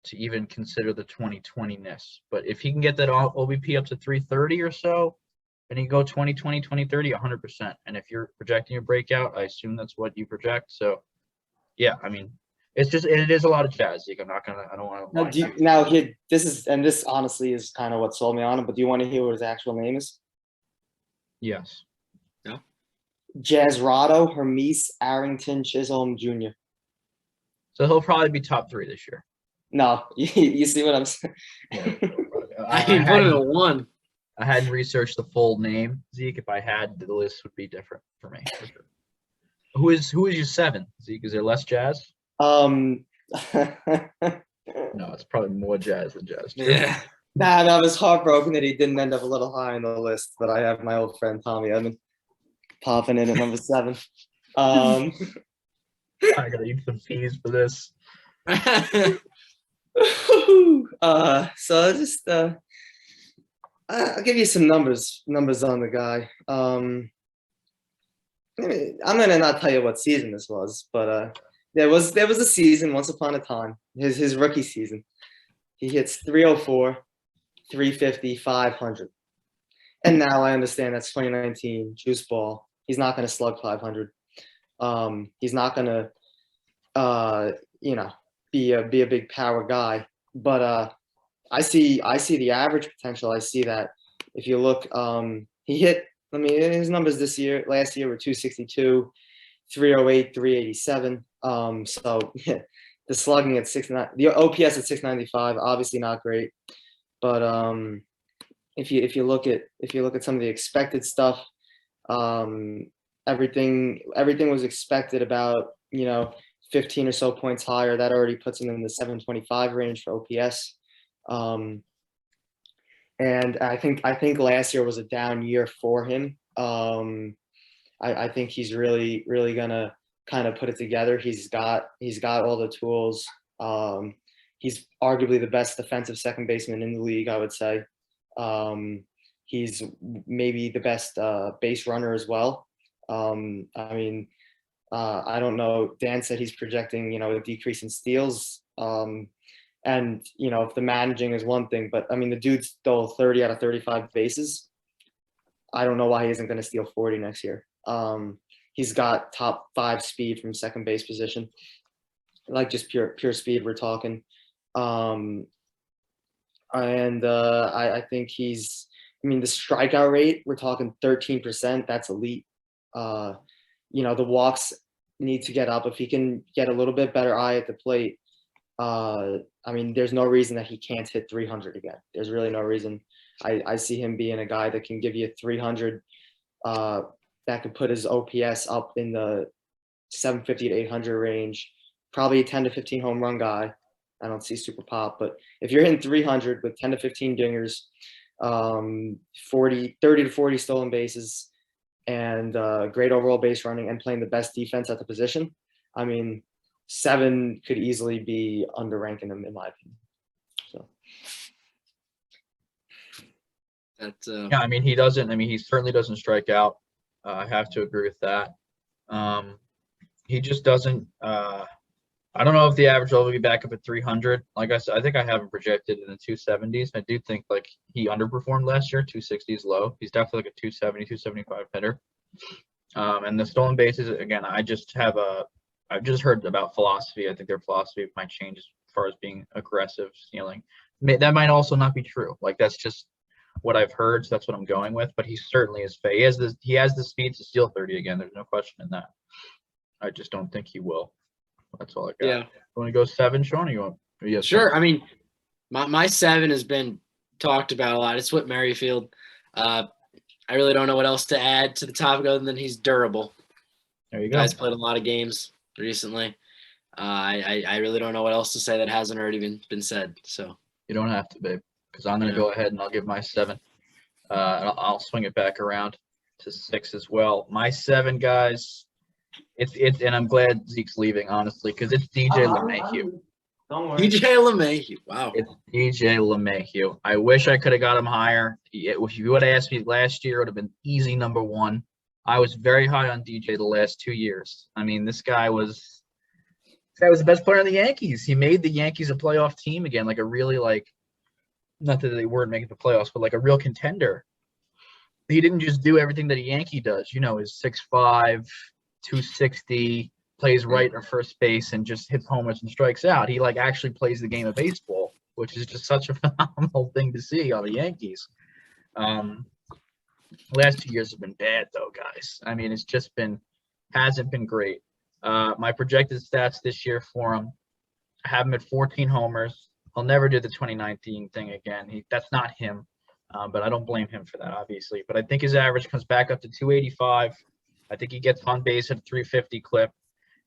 to even consider the 2020-ness. But if he can get that OBP up to 330 or so, then you go 2020, 2030, 100%. And if you're projecting a breakout, I assume that's what you project. So, yeah, I mean, it is a lot of jazz. Like, I don't want to. This honestly is kind of what sold me on him. But do you want to hear what his actual name is? Yes. No. Jazzrado Hermes Arrington Chisholm Jr. So he'll probably be top 3 this year. No, you see what I'm saying? Yeah, I didn't put him at 1. I hadn't researched the full name, Zeke. If I had, the list would be different for me. For sure. Who is your 7, Zeke? Is there less jazz? No, it's probably more jazz than jazz. Yeah. I was heartbroken that he didn't end up a little high on the list, but I have my old friend Tommy Edman popping in at number 7. I gotta eat some peas for this. So just I'll give you some numbers on the guy. I'm gonna not tell you what season this was, but there was a season once upon a time, his rookie season. He hits 304, 350, 500. And now I understand that's 2019 juice ball. He's not going to slug 500. He's not going to be a big power guy. But I see the average potential. I see that if you look, he hit. His numbers last year were 262, 308, 387. So the slugging at 690, the OPS at 695, obviously not great. But if you look at some of the expected stuff, everything was expected about 15 or so points higher. That already puts him in the 725 range for OPS. And I think last year was a down year for him. I think he's really gonna kind of put it together. He's got all the tools. He's arguably the best defensive second baseman in the league, I would say. He's maybe the best base runner as well. I don't know. Dan said he's projecting, a decrease in steals. And, if the managing is one thing, but the dude stole 30 out of 35 bases. I don't know why he isn't going to steal 40 next year. He's got top 5 speed from second base position, like just pure speed we're talking. I think the strikeout rate, we're talking 13%. That's elite. The walks need to get up. If he can get a little bit better eye at the plate, there's no reason that he can't hit 300 again. There's really no reason. I see him being a guy that can give you 300, that could put his OPS up in the 750 to 800 range, probably a 10 to 15 home run guy. I don't see super pop, but if you're hitting 300 with 10 to 15 dingers, 30 to 40 stolen bases, and great overall base running, and playing the best defense at the position, 7 could easily be underranking him in my opinion. So. Yeah, he certainly doesn't strike out. I have to agree with that. He just doesn't. I don't know if the average will be back up at 300. Like I said, I think I have him projected in the 270s. I do think he underperformed last year. 260 is low. He's definitely like a 270, 275 hitter. And the stolen bases, again, I've just heard about philosophy. I think their philosophy might change as far as being aggressive stealing. That might also not be true. That's just what I've heard, so that's what I'm going with. But he certainly is fake. He has the speed to steal 30 again. There's no question in that. I just don't think he will. That's all I got. Yeah. You want to go 7, Sean? Or you want? Yes. Sure. My 7 has been talked about a lot. It's Whit Merrifield. I really don't know what else to add to the topic other than he's durable. There you go. Guys played a lot of games recently. I really don't know what else to say that hasn't already been said. So you don't have to, babe, because I'm going to go ahead and I'll give my 7. I'll swing it back around to 6 as well. My 7, guys. It's and I'm glad Zeke's leaving, honestly, because it's DJ LeMahieu. Don't worry. DJ LeMahieu. Wow. It's DJ LeMahieu. I wish I could have got him higher. If you would have asked me last year, it would have been easy number 1. I was very high on DJ the last 2 years. This guy was the best player in the Yankees. He made the Yankees a playoff team again, a really not that they weren't making the playoffs, but a real contender. he didn't just do everything that a Yankee does. You know, is 6'5", 260, plays right or first base and just hits homers and strikes out. He like actually plays the game of baseball, which is just such a phenomenal thing to see on the Yankees. Last 2 years have been bad though, guys. I mean, hasn't been great. My projected stats this year for him, I have him at 14 homers. He'll never do the 2019 thing again. That's not him, but I don't blame him for that, obviously. But I think his average comes back up to 285. I think he gets on base at a 350 clip.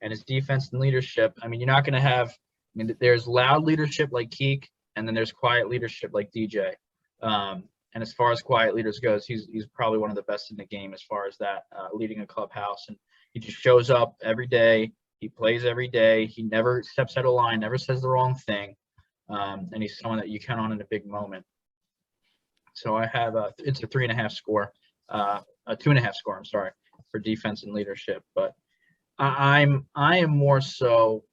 And his defense and leadership, I mean, you're not going to have – I mean, there's loud leadership like Keek, and then there's quiet leadership like DJ. And as far as quiet leaders goes, he's probably one of the best in the game as far as that, leading a clubhouse. And he just shows up every day. He plays every day. He never steps out of line, never says the wrong thing. And he's someone that you count on in a big moment. So I have it's a 3.5 score, a 2.5 score, I'm sorry, for defense and leadership. But I am more so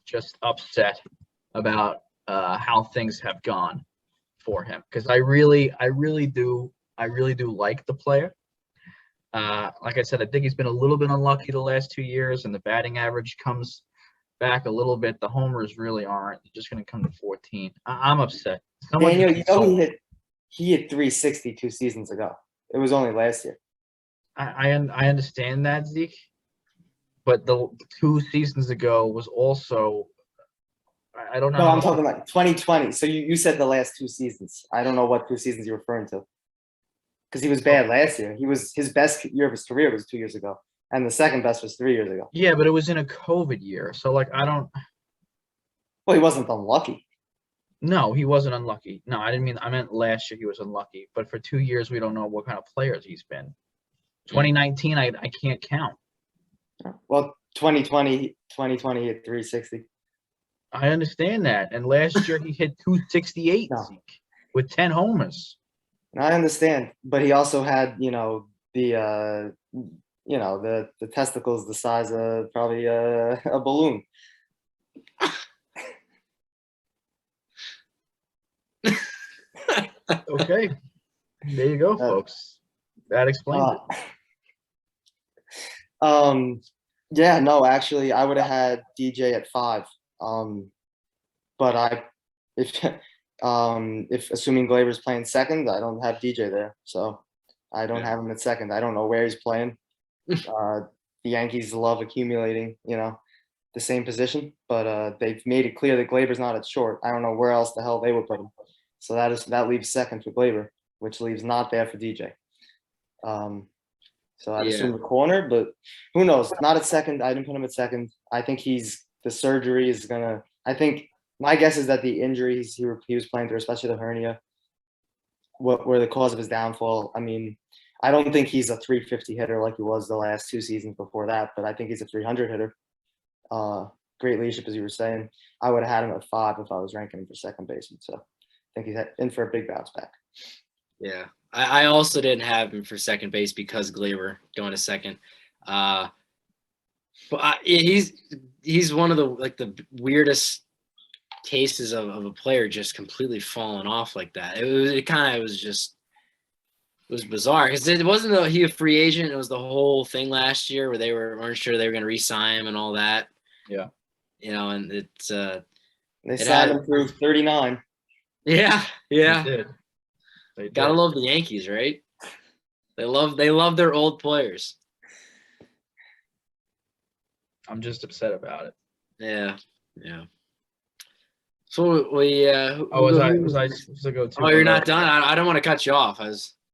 just upset about how things have gone for him, because I really do like the player. Like I said, I think he's been a little bit unlucky the last 2 years, and the batting average comes back a little bit. The homers really aren't. They're just going to come to 14. I'm upset. Daniel, he hit 360 2 seasons ago. It was only last year. I understand that, Zeke, but the 2 seasons ago was also, I don't know. No, I'm talking about 2020. So you said the last 2 seasons. I don't know what 2 seasons you're referring to. Because he was bad last year. His best year of his career was 2 years ago, and the second best was 3 years ago. Yeah, but it was in a COVID year, so like I don't. Well, he wasn't unlucky. No, he wasn't unlucky. No, I meant last year he was unlucky. But for 2 years, we don't know what kind of players he's been. 2019, I can't count. Well, 2020 hit 360. I understand that, and last year he hit 268 with 10 homers. I understand, but he also had, the testicles the size of probably a balloon. Okay, there you go, folks. That explains it. Yeah, no, actually, I would have had DJ at 5. But if assuming Glaver's playing second, I don't have DJ there, so I don't have him at second. I don't know where he's playing. The Yankees love accumulating, the same position, but they've made it clear that Glaver's not at short. I don't know where else the hell they would put him. So that leaves second for Glaver, which leaves not there for DJ. So I'd assume the corner, but who knows? Not at second. I didn't put him at second. I think the surgery is gonna. I think my guess is that the injuries he was playing through, especially the hernia, were the cause of his downfall. I mean, I don't think he's a 350 hitter like he was the last 2 seasons before that, but I think he's a 300 hitter. Great leadership, as you were saying. I would have had him at 5 if I was ranking him for second baseman. So I think he's in for a big bounce back. Yeah, I also didn't have him for second base because Glaver going to second. But he's one of the weirdest cases of a player just completely falling off like that. It was bizarre because it wasn't he a free agent. It was the whole thing last year where they weren't sure they were going to re-sign him and all that. Yeah, and it's they signed him through 39. Yeah. They Gotta love the Yankees, right? They love their old players. I'm just upset about it. Yeah. So we. Was I supposed to go too? Oh, you're not done. I don't want to cut you off. I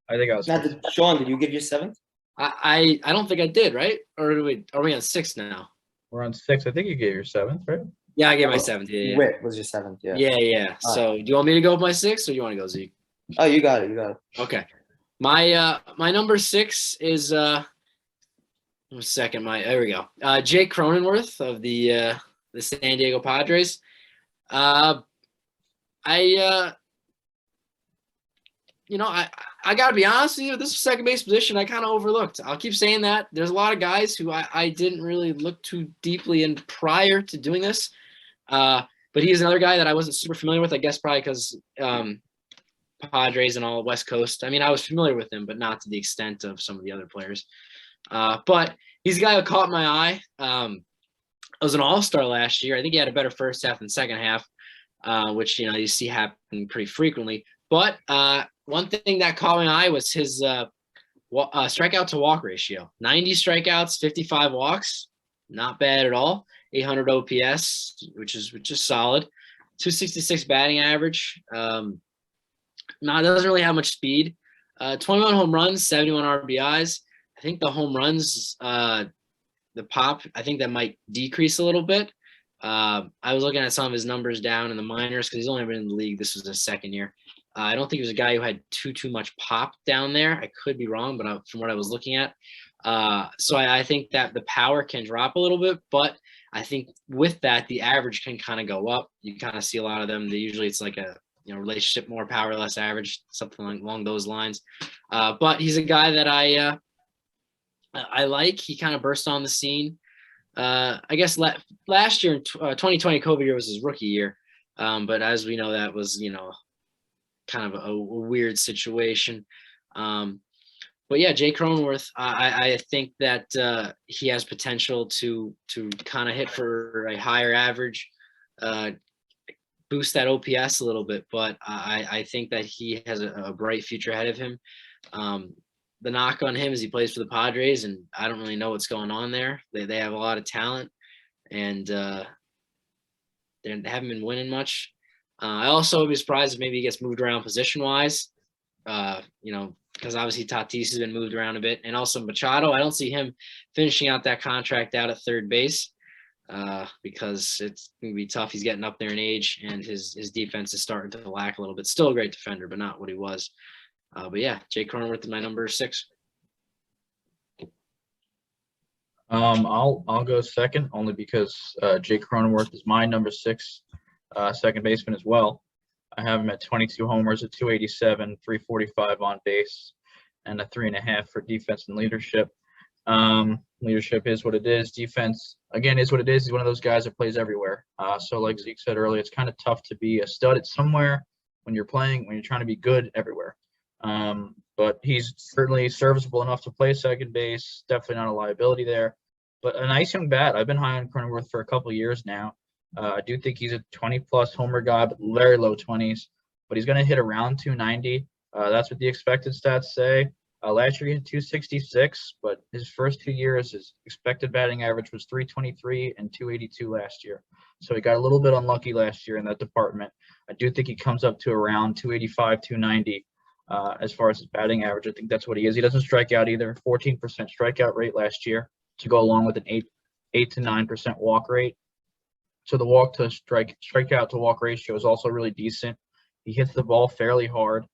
think I was. Sean, did you give your 7th? I don't think I did, right? Or are we on 6 now? We're on 6. I think you gave your 7th, right? Yeah, I gave my 7th. Yeah. Whit was your 7th. Yeah. Yeah. So do you want me to go with my 6 or do you want to go, Zeke? Oh, you got it. Okay. My number 6 is there we go. Jake Cronenworth of the San Diego Padres. I gotta be honest with you, this second base position I kind of overlooked. I'll keep saying that. There's a lot of guys who I didn't really look too deeply in prior to doing this. But he's another guy that I wasn't super familiar with, I guess probably because Padres and all West Coast. I mean, I was familiar with him, but not to the extent of some of the other players. But he's a guy who caught my eye. I was an all-star last year. I think he had a better first half than second half, which, you see happen pretty frequently. But one thing that caught my eye was his strikeout to walk ratio. 90 strikeouts, 55 walks. Not bad at all. 800 OPS, which is solid. 266 batting average. It doesn't really have much speed. 21 home runs, 71 RBIs. I think the home runs, the pop, I think that might decrease a little bit. I was looking at some of his numbers down in the minors because he's only been in the league. This was his second year. I don't think he was a guy who had too much pop down there. I could be wrong, but from what I was looking at. So I think that the power can drop a little bit, but I think with that, the average can kind of go up. You kind of see a lot of them. Usually it's like a relationship, more power, less average, something along those lines. But he's a guy that I like. He kind of burst on the scene. I guess last year, 2020 COVID year was his rookie year. But as we know, that was, kind of a weird situation. But yeah, Jay Cronenworth, I think that he has potential to kind of hit for a higher average, boost that OPS a little bit. But I think that he has a bright future ahead of him. The knock on him is he plays for the Padres, and I don't really know what's going on there. They have a lot of talent, and they haven't been winning much. I also would be surprised if maybe he gets moved around position-wise, because obviously Tatis has been moved around a bit. And also Machado, I don't see him finishing out that contract out at third base because it's going to be tough. He's getting up there in age, and his defense is starting to lack a little bit. Still a great defender, but not what he was. But yeah, Jay Cronenworth is my number 6. I'll go second only because Jay Cronenworth is my number 6 second baseman as well. I have him at 22 homers, at 287, 345 on base, and a 3.5 for defense and leadership. Leadership is what it is. Defense, again, is what it is. He's one of those guys that plays everywhere. So like Zeke said earlier, it's kind of tough to be a stud at somewhere when you're trying to be good everywhere. But he's certainly serviceable enough to play second base. Definitely not a liability there. But a nice young bat. I've been high on Cronenworth for a couple of years now. I do think he's a 20-plus homer guy, but very low 20s. But he's going to hit around 290. That's what the expected stats say. Last year he hit 266, but his first 2 years, his expected batting average was 323 and 282 last year. So he got a little bit unlucky last year in that department. I do think he comes up to around 285, 290 as far as his batting average. I think that's what he is. He doesn't strike out either. 14% strikeout rate last year to go along with an 8 to 9% walk rate. So the walk to strikeout to walk ratio is also really decent. He hits the ball fairly hard,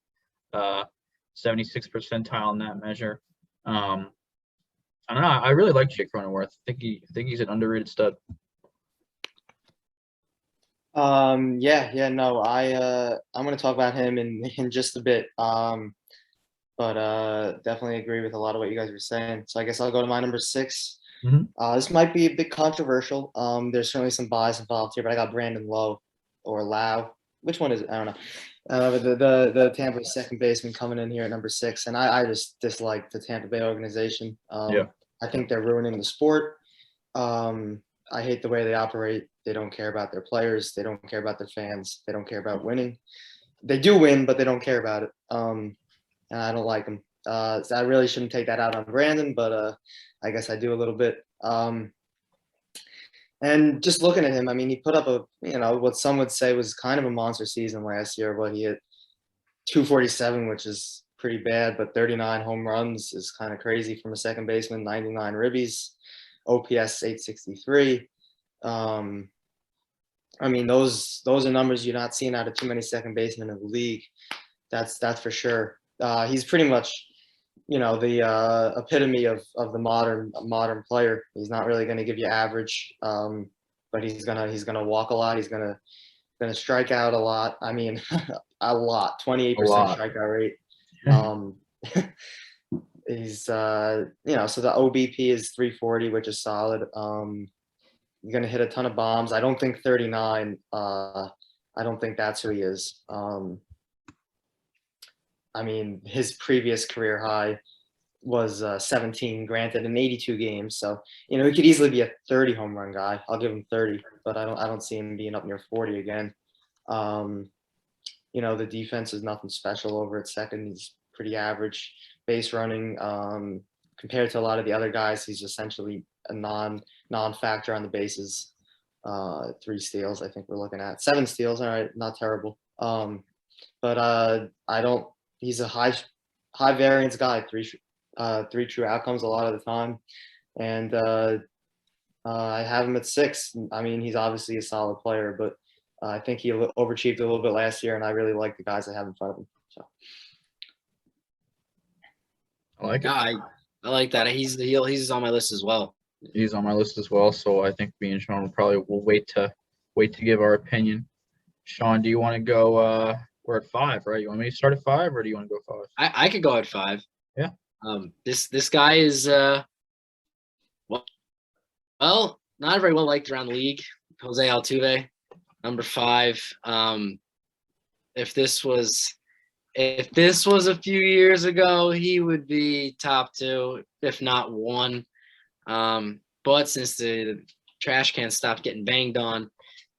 76th percentile in that measure. I don't know. I really like Jay Cronenworth. I think he's an underrated stud. I'm going to talk about him in just a bit. But definitely agree with a lot of what you guys were saying. So I guess I'll go to my number 6. Mm-hmm. This might be a bit controversial. There's certainly some bias involved here, but I got Brandon Lowe or Lowe. Which one is it? I don't know. But the Tampa second baseman coming in here at number 6, and I just dislike the Tampa Bay organization. I think they're ruining the sport. I hate the way they operate. They don't care about their players. They don't care about their fans. They don't care about winning. They do win, but they don't care about it. And I don't like them. So I really shouldn't take that out on Brandon, but I guess I do a little bit. And just looking at him, I mean, he put up what some would say was kind of a monster season last year, but he hit 247, which is pretty bad, but 39 home runs is kind of crazy from a second baseman, 99 ribbies, OPS 863. I mean, those are numbers you're not seeing out of too many second basemen in the league. That's for sure. He's pretty much, the epitome of the modern player. He's not really going to give you average, but he's gonna walk a lot. He's gonna strike out a lot. I mean, a lot. 28% strikeout rate. He's so the OBP is 340, which is solid. He's gonna hit a ton of bombs. I don't think 39. I don't think that's who he is. I mean, his previous career high was 17, granted, in 82 games. So, you know, he could easily be a 30 home run guy. I'll give him 30, but I don't see him being up near 40 again. You know, the defense is nothing special over at second. He's pretty average. Base running, compared to a lot of the other guys, he's essentially a non-factor on the bases. 3 steals, I think we're looking at 7 steals. All right, not terrible. But he's a high variance guy. 3 true outcomes a lot of the time, and I have him at 6. I mean, he's obviously a solid player, but I think he overachieved a little bit last year, and I really like the guys I have in front of him. So I like it. I like that. He's on my list as well. He's on my list as well. So I think me and Sean will wait to give our opinion. Sean, do you want to go? We're at 5, right? You want me to start at 5, or do you want to go 5? I could go at 5. Yeah. This guy is well, not very well liked around the league. Jose Altuve, number 5. If this was a few years ago, he would be top 2, if not 1. But since the trash can stopped getting banged on,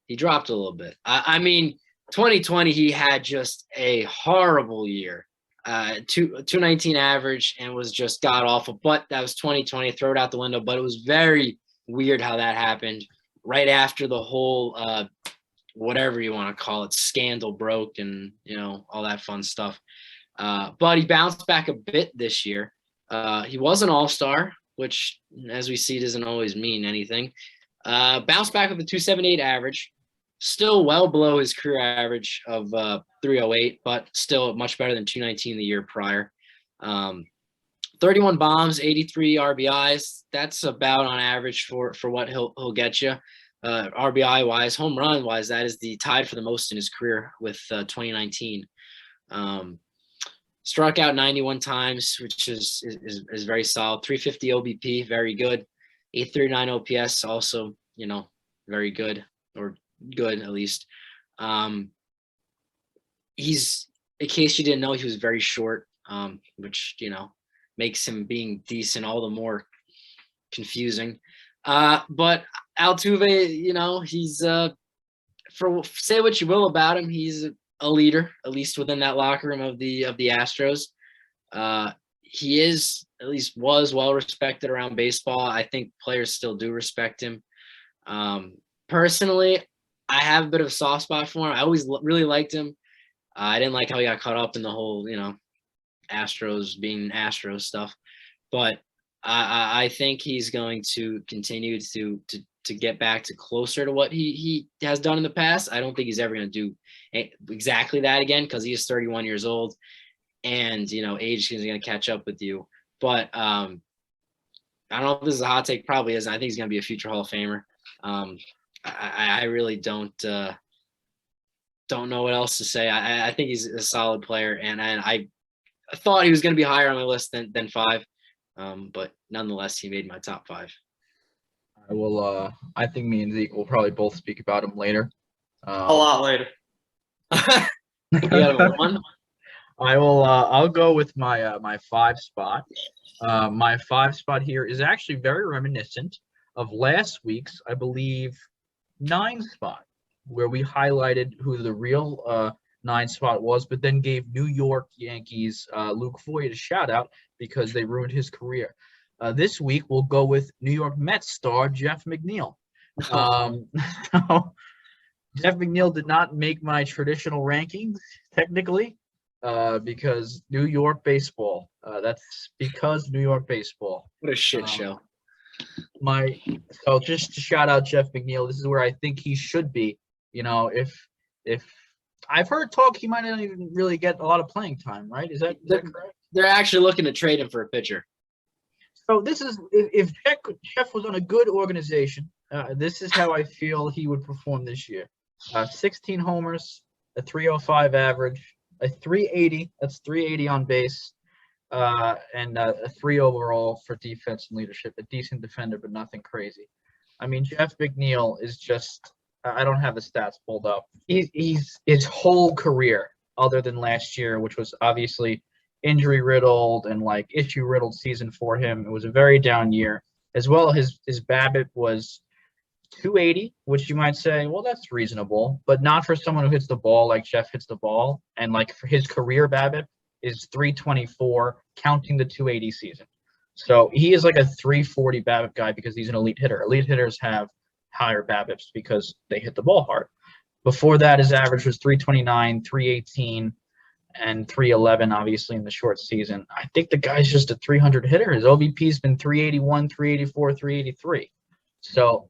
he dropped a little bit. I mean, 2020, he had just a horrible year. 219 average and was just god awful. But that was 2020. Throw it out the window. But it was very weird how that happened right after the whole whatever you want to call it scandal broke, and you know, all that fun stuff. But he bounced back a bit this year. He was an all-star, which, as we see, doesn't always mean anything. Bounced back with a 278 average. Still well below his career average of 308, but still much better than 219 the year prior. 31 bombs, 83 RBIs. That's about on average for what he'll get you. RBI wise, home run wise, that is the tied for the most in his career with 2019. Struck out 91 times, which is very solid. 350 OBP, very good. 839 OPS, also, you know, very good, or good at least. He's, in case you didn't know, he was very short, which, you know, makes him being decent all the more confusing. But Altuve, you know, he's say what you will about him, he's a leader, at least within that locker room of the Astros. He is, at least was, well respected around baseball. I think players still do respect him. Personally, I have a bit of a soft spot for him. I always really liked him. I didn't like how he got caught up in the whole, you know, Astros being Astros stuff. But I think he's going to continue to get back to closer to what he has done in the past. I don't think he's ever going to do exactly that again, because he is 31 years old, and, you know, age is going to catch up with you. But I don't know if this is a hot take. Probably isn't. I think he's going to be a future Hall of Famer. I really don't know what else to say. I think he's a solid player, and I thought he was going to be higher on my list than 5, but nonetheless, he made my top 5. I will. I think me and Zeke will probably both speak about him later. A lot later. One. I will. I'll go with my 5 spot. My 5 spot here is actually very reminiscent of last week's, I believe, 9 spot, where we highlighted who the real 9 spot was, but then gave New York Yankees Luke Voigt a shout out because they ruined his career. This week we'll go with New York Mets star Jeff Mcniel. So Jeff Mcniel did not make my traditional rankings technically because New York baseball. That's because New York baseball. What a shit show. So just to shout out Jeff Mcniel, this is where I think he should be. You know, if I've heard talk, he might not even really get a lot of playing time, right? Is that correct? They're actually looking to trade him for a pitcher. So this is, if Jeff was on a good organization, this is how I feel he would perform this year. 16 homers, a 305 average, a 380, that's 380 on base, and a 3 overall for defense and leadership. A decent defender, but nothing crazy. I mean, Jeff McNeil is just, I don't have the stats pulled up. He's his whole career other than last year, which was obviously injury riddled and like issue riddled season for him. It was a very down year. As well, his BABIP was 280, which you might say, well, that's reasonable, but not for someone who hits the ball like Jeff hits the ball. And like for his career BABIP is 324, counting the 280 season. So he is like a 340 BABIP guy because he's an elite hitter. Elite hitters have higher BABIPs because they hit the ball hard. Before that, his average was 329, 318, and 311, obviously, in the short season. I think the guy's just a 300 hitter. His OBP's been 381, 384, 383. So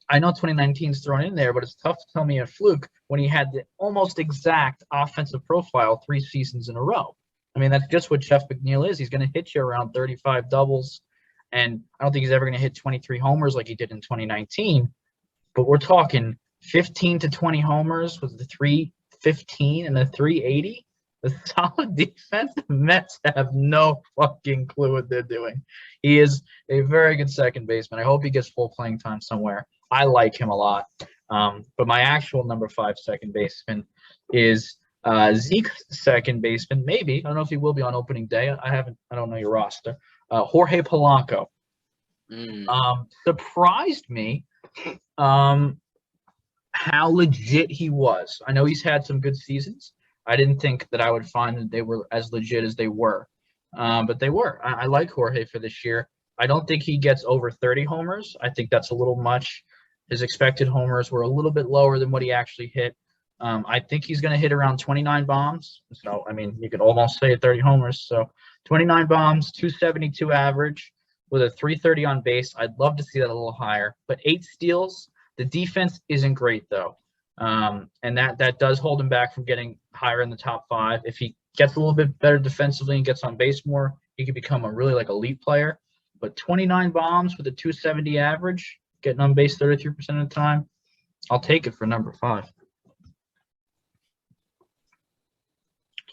I know 2019's thrown in there, but it's tough to tell me a fluke when he had the almost exact offensive profile 3 seasons in a row. I mean, that's just what Jeff McNeil is. He's going to hit you around 35 doubles, and I don't think he's ever going to hit 23 homers like he did in 2019, but we're talking 15 to 20 homers with the 315 and the 380. The solid defensive Mets have no fucking clue what they're doing. He is a very good second baseman. I hope he gets full playing time somewhere. I like him a lot. But my actual number 5 second baseman is Zeke's second baseman. Maybe. I don't know if he will be on opening day. I don't know your roster. Jorge Polanco. Surprised me how legit he was. I know he's had some good seasons. I didn't think that I would find that they were as legit as they were. But they were. I like Jorge for this year. I don't think he gets over 30 homers. I think that's a little much. His expected homers were a little bit lower than what he actually hit. I think he's going to hit around 29 bombs. So, I mean, you could almost say 30 homers. So 29 bombs, 272 average with a 330 on base. I'd love to see that a little higher. But 8 steals. The defense isn't great, though. And that does hold him back from getting higher in the top 5. If he gets a little bit better defensively and gets on base more, he could become a really like elite player. But 29 bombs with a 270 average, getting on base 33% of the time, I'll take it for number 5.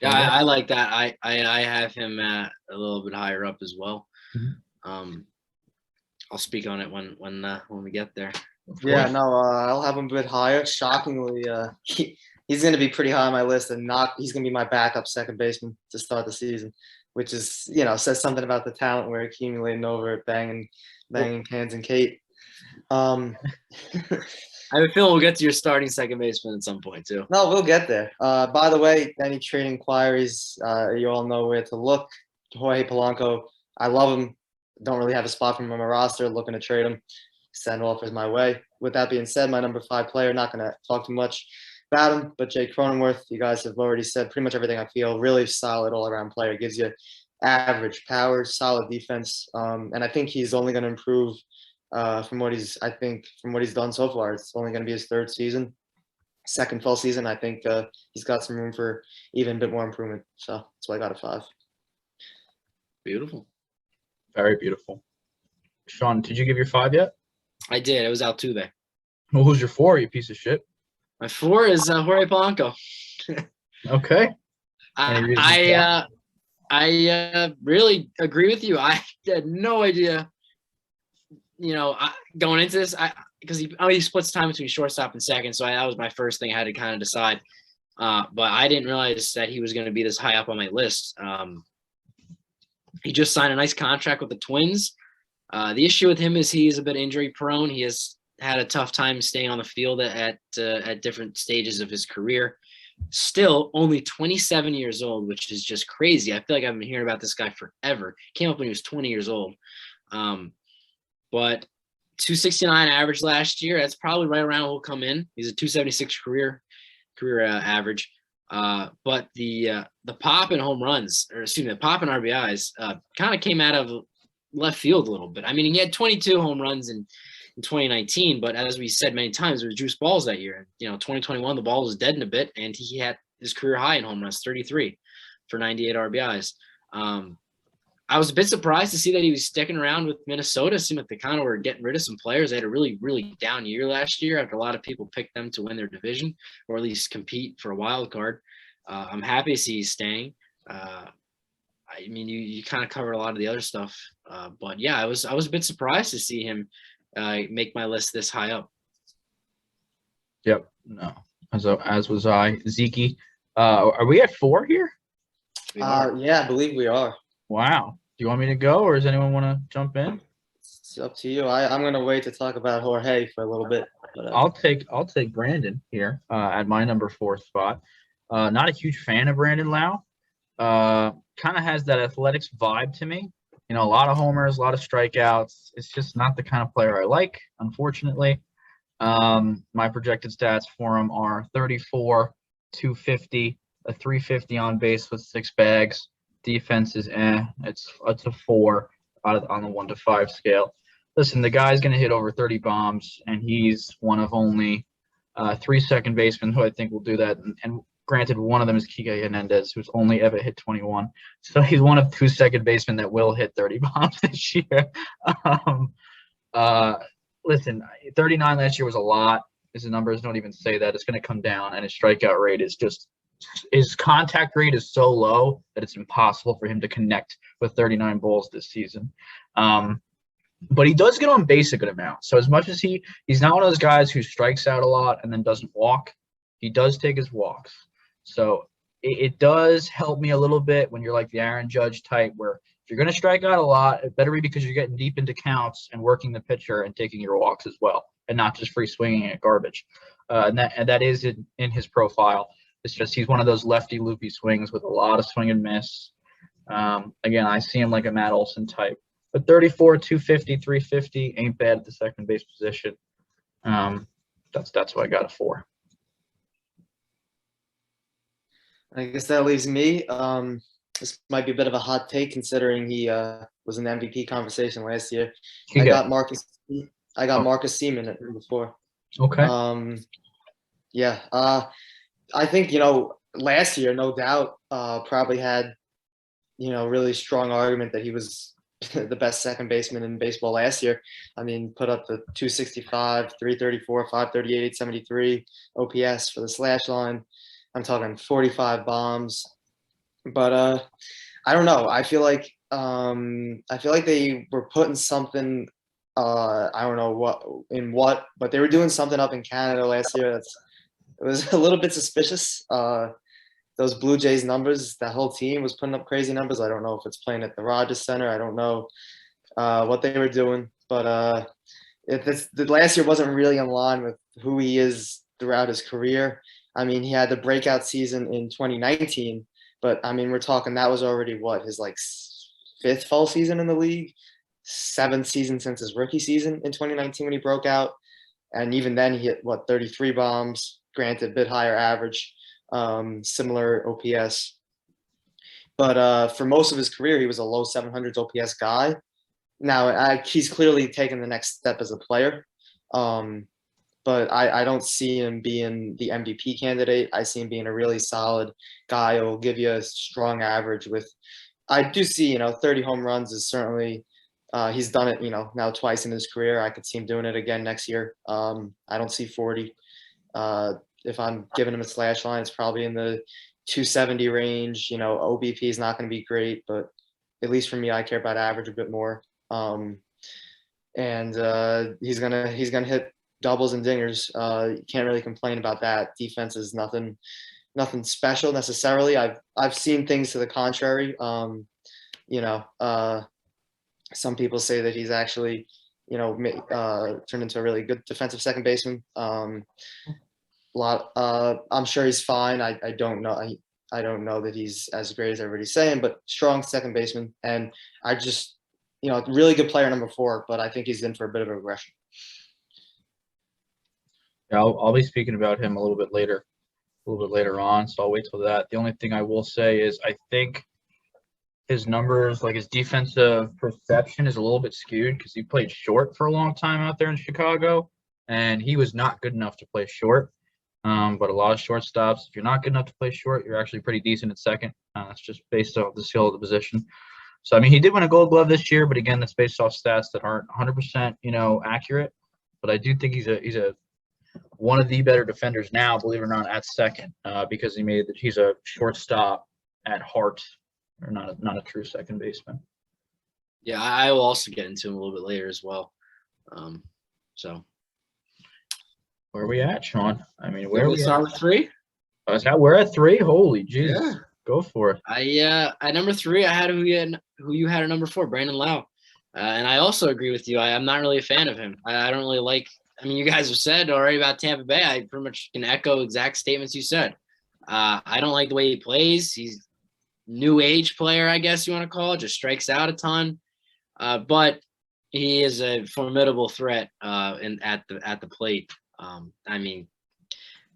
Yeah, I like that. I have him at a little bit higher up as well. Mm-hmm. I'll speak on it when we get there. Yeah, no, I'll have him a bit higher. Shockingly, he's going to be pretty high on my list, and he's going to be my backup second baseman to start the season, which is, says something about the talent we're accumulating over at banging cans and Kate. I have a feeling we'll get to your starting second baseman at some point too. No, we'll get there. By the way, any trade inquiries, you all know where to look. Jorge Polanco, I love him. Don't really have a spot for him on my roster. Looking to trade him. Send offers my way. With that being said, my number 5 player, not going to talk too much about him, but Jay Cronenworth, you guys have already said pretty much everything I feel. Really solid all-around player. Gives you average power, solid defense, and I think he's only going to improve from what he's done so far. It's only going to be his 3rd season, 2nd full season. I think he's got some room for even a bit more improvement. So that's why I got a 5. Beautiful. Very beautiful. Sean, did you give your 5 yet? I did. It was Altuve. What was your 4, you piece of shit? My 4 is Jorge Polanco. Okay. I really agree with you. I had no idea, going into this, because he splits time between shortstop and second, so that was my first thing I had to kind of decide. But I didn't realize that he was going to be this high up on my list. He just signed a nice contract with the Twins. The issue with him is he's a bit injury prone. He has had a tough time staying on the field at different stages of his career. Still only 27 years old, which is just crazy. I feel like I've been hearing about this guy forever. Came up when he was 20 years old. But 269 average last year. That's probably right around what will come in. He's a 276 career average. But the pop and home runs, the pop and RBIs kind of came out of left field a little bit. I mean, he had 22 home runs in 2019, but as we said many times, it was juice balls that year. 2021, the ball was dead in a bit, and he had his career high in home runs, 33 for 98 RBIs. I was a bit surprised to see that he was sticking around with Minnesota. It seemed like they kind of were getting rid of some players. They had a really, really down year last year after a lot of people picked them to win their division or at least compete for a wild card. I'm happy to see he's staying. I mean, you kind of covered a lot of the other stuff, but yeah, I was a bit surprised to see him make my list this high up. Yep. No. As was I. Zeke, Are we at 4 here? Yeah, I believe we are. Wow. Do you want me to go, or does anyone want to jump in? It's up to you. I'm gonna wait to talk about Jorge for a little bit. But, I'll take Brandon here at my number 4 spot. Not a huge fan of Brandon Lowe. Kind of has that athletics vibe to me. You know, a lot of homers, a lot of strikeouts. It's just not the kind of player I like, unfortunately. My projected stats for him are 34, 250, a 350 on base with 6 bags. Defense is it's a 4 on the 1 to 5 scale. Listen, the guy's going to hit over 30 bombs, and he's one of only 3 second basemen who I think will do that. And granted, one of them is Kike Hernandez, who's only ever hit 21. So he's one of 2 second basemen that will hit 30 bombs this year. Listen, 39 last year was a lot. His numbers don't even say that. It's going to come down, and his strikeout rate is just – his contact rate is so low that it's impossible for him to connect with 39 balls this season. But he does get on base a good amount. So as much as he's not one of those guys who strikes out a lot and then doesn't walk, he does take his walks. So it does help me a little bit when you're like the Aaron Judge type, where if you're going to strike out a lot, it better be because you're getting deep into counts and working the pitcher and taking your walks as well, and not just free swinging at garbage. And that is in his profile. It's just he's one of those lefty loopy swings with a lot of swing and miss. Again, I see him like a Matt Olson type. But 34, 250, 350 ain't bad at the second base position. That's why I got a 4. I guess that leaves me. This might be a bit of a hot take considering he was in the MVP conversation last year. I got Marcus Seaman at number 4. Okay. Yeah. I think, last year, no doubt, probably had, really strong argument that he was the best second baseman in baseball last year. I mean, put up the 265, 334, 538, 73 OPS for the slash line. I'm talking 45 bombs. But I don't know. I feel like they were putting something. I don't know what, but they were doing something up in Canada last year. It was a little bit suspicious. Those Blue Jays numbers, that whole team was putting up crazy numbers. I don't know if it's playing at the Rogers Center. I don't know what they were doing, but the last year wasn't really in line with who he is throughout his career. I mean, he had the breakout season in 2019, but I mean, we're talking that was already his 5th full season in the league, 7th season since his rookie season in 2019 when he broke out, and even then he hit 33 bombs. Granted, a bit higher average. Similar OPS, but for most of his career, he was a low 700s OPS guy. Now he's clearly taken the next step as a player, but I don't see him being the MVP candidate. I see him being a really solid guy who will give you a strong average. I do see 30 home runs is certainly he's done it now twice in his career. I could see him doing it again next year. I don't see 40. If I'm giving him a slash line, it's probably in the 270 range. OBP is not going to be great, but at least for me, I care about average a bit more. And he's gonna hit doubles and dingers. You can't really complain about that. Defense is nothing special necessarily. I've seen things to the contrary. Some people say that he's actually turned into a really good defensive second baseman. I'm sure he's fine. I don't know. I don't know that he's as great as everybody's saying, but strong second baseman. And I just, really good player number 4, but I think he's in for a bit of a regression. Yeah, I'll be speaking about him a little bit later on. So I'll wait till that. The only thing I will say is I think his numbers, like his defensive perception, is a little bit skewed because he played short for a long time out there in Chicago, and he was not good enough to play short. But a lot of shortstops, if you're not good enough to play short, you're actually pretty decent at second. It's just based off the skill of the position. So, I mean, he did win a Gold Glove this year, but again, that's based off stats that aren't 100%, accurate. But I do think he's a one of the better defenders now, believe it or not, at second, because he's a shortstop at heart, or not a true second baseman. Yeah, I will also get into him a little bit later as well. So. Where are we at, Sean? I mean, where are we start with 3? We're at 3. Holy Jesus. Yeah. Go for it. At number 3, I had who you had at number 4, Brandon Lowe. And I also agree with you. I'm not really a fan of him. I don't really like. I mean, you guys have said already about Tampa Bay. I pretty much can echo exact statements you said. I don't like the way he plays. He's new age player, I guess you want to call it. Just strikes out a ton. But he is a formidable threat at the plate. I mean,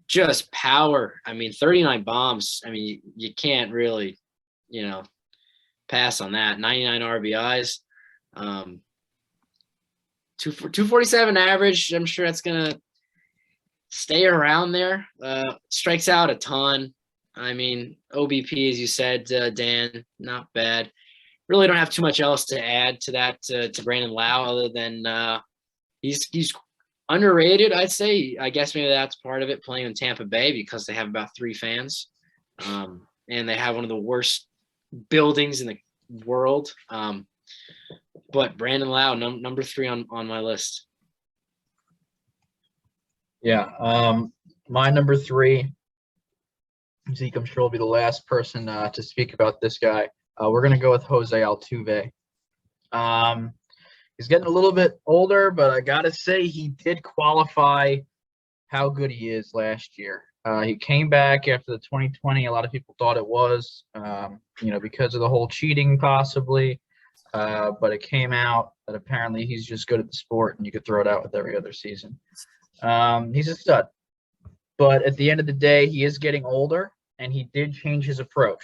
just power. I mean, 39 bombs. I mean, you can't really, pass on that. 99 RBIs. 247 average. I'm sure that's gonna stay around there. Strikes out a ton. I mean, OBP, as you said, Dan, not bad. Really don't have too much else to add to that to Brandon Lowe, other than he's underrated, I'd say. I guess maybe that's part of it, playing in Tampa Bay, because they have about 3 fans, and they have one of the worst buildings in the world. But Brandon Lowe, number 3 on my list. Yeah, my number 3, Zeke, I'm sure will be the last person to speak about this guy. We're going to go with Jose Altuve. He's getting a little bit older, but I got to say he did qualify how good he is last year. He came back after the 2020. A lot of people thought it was, because of the whole cheating possibly. But it came out that apparently he's just good at the sport, and you could throw it out with every other season. He's a stud. But at the end of the day, he is getting older, and he did change his approach.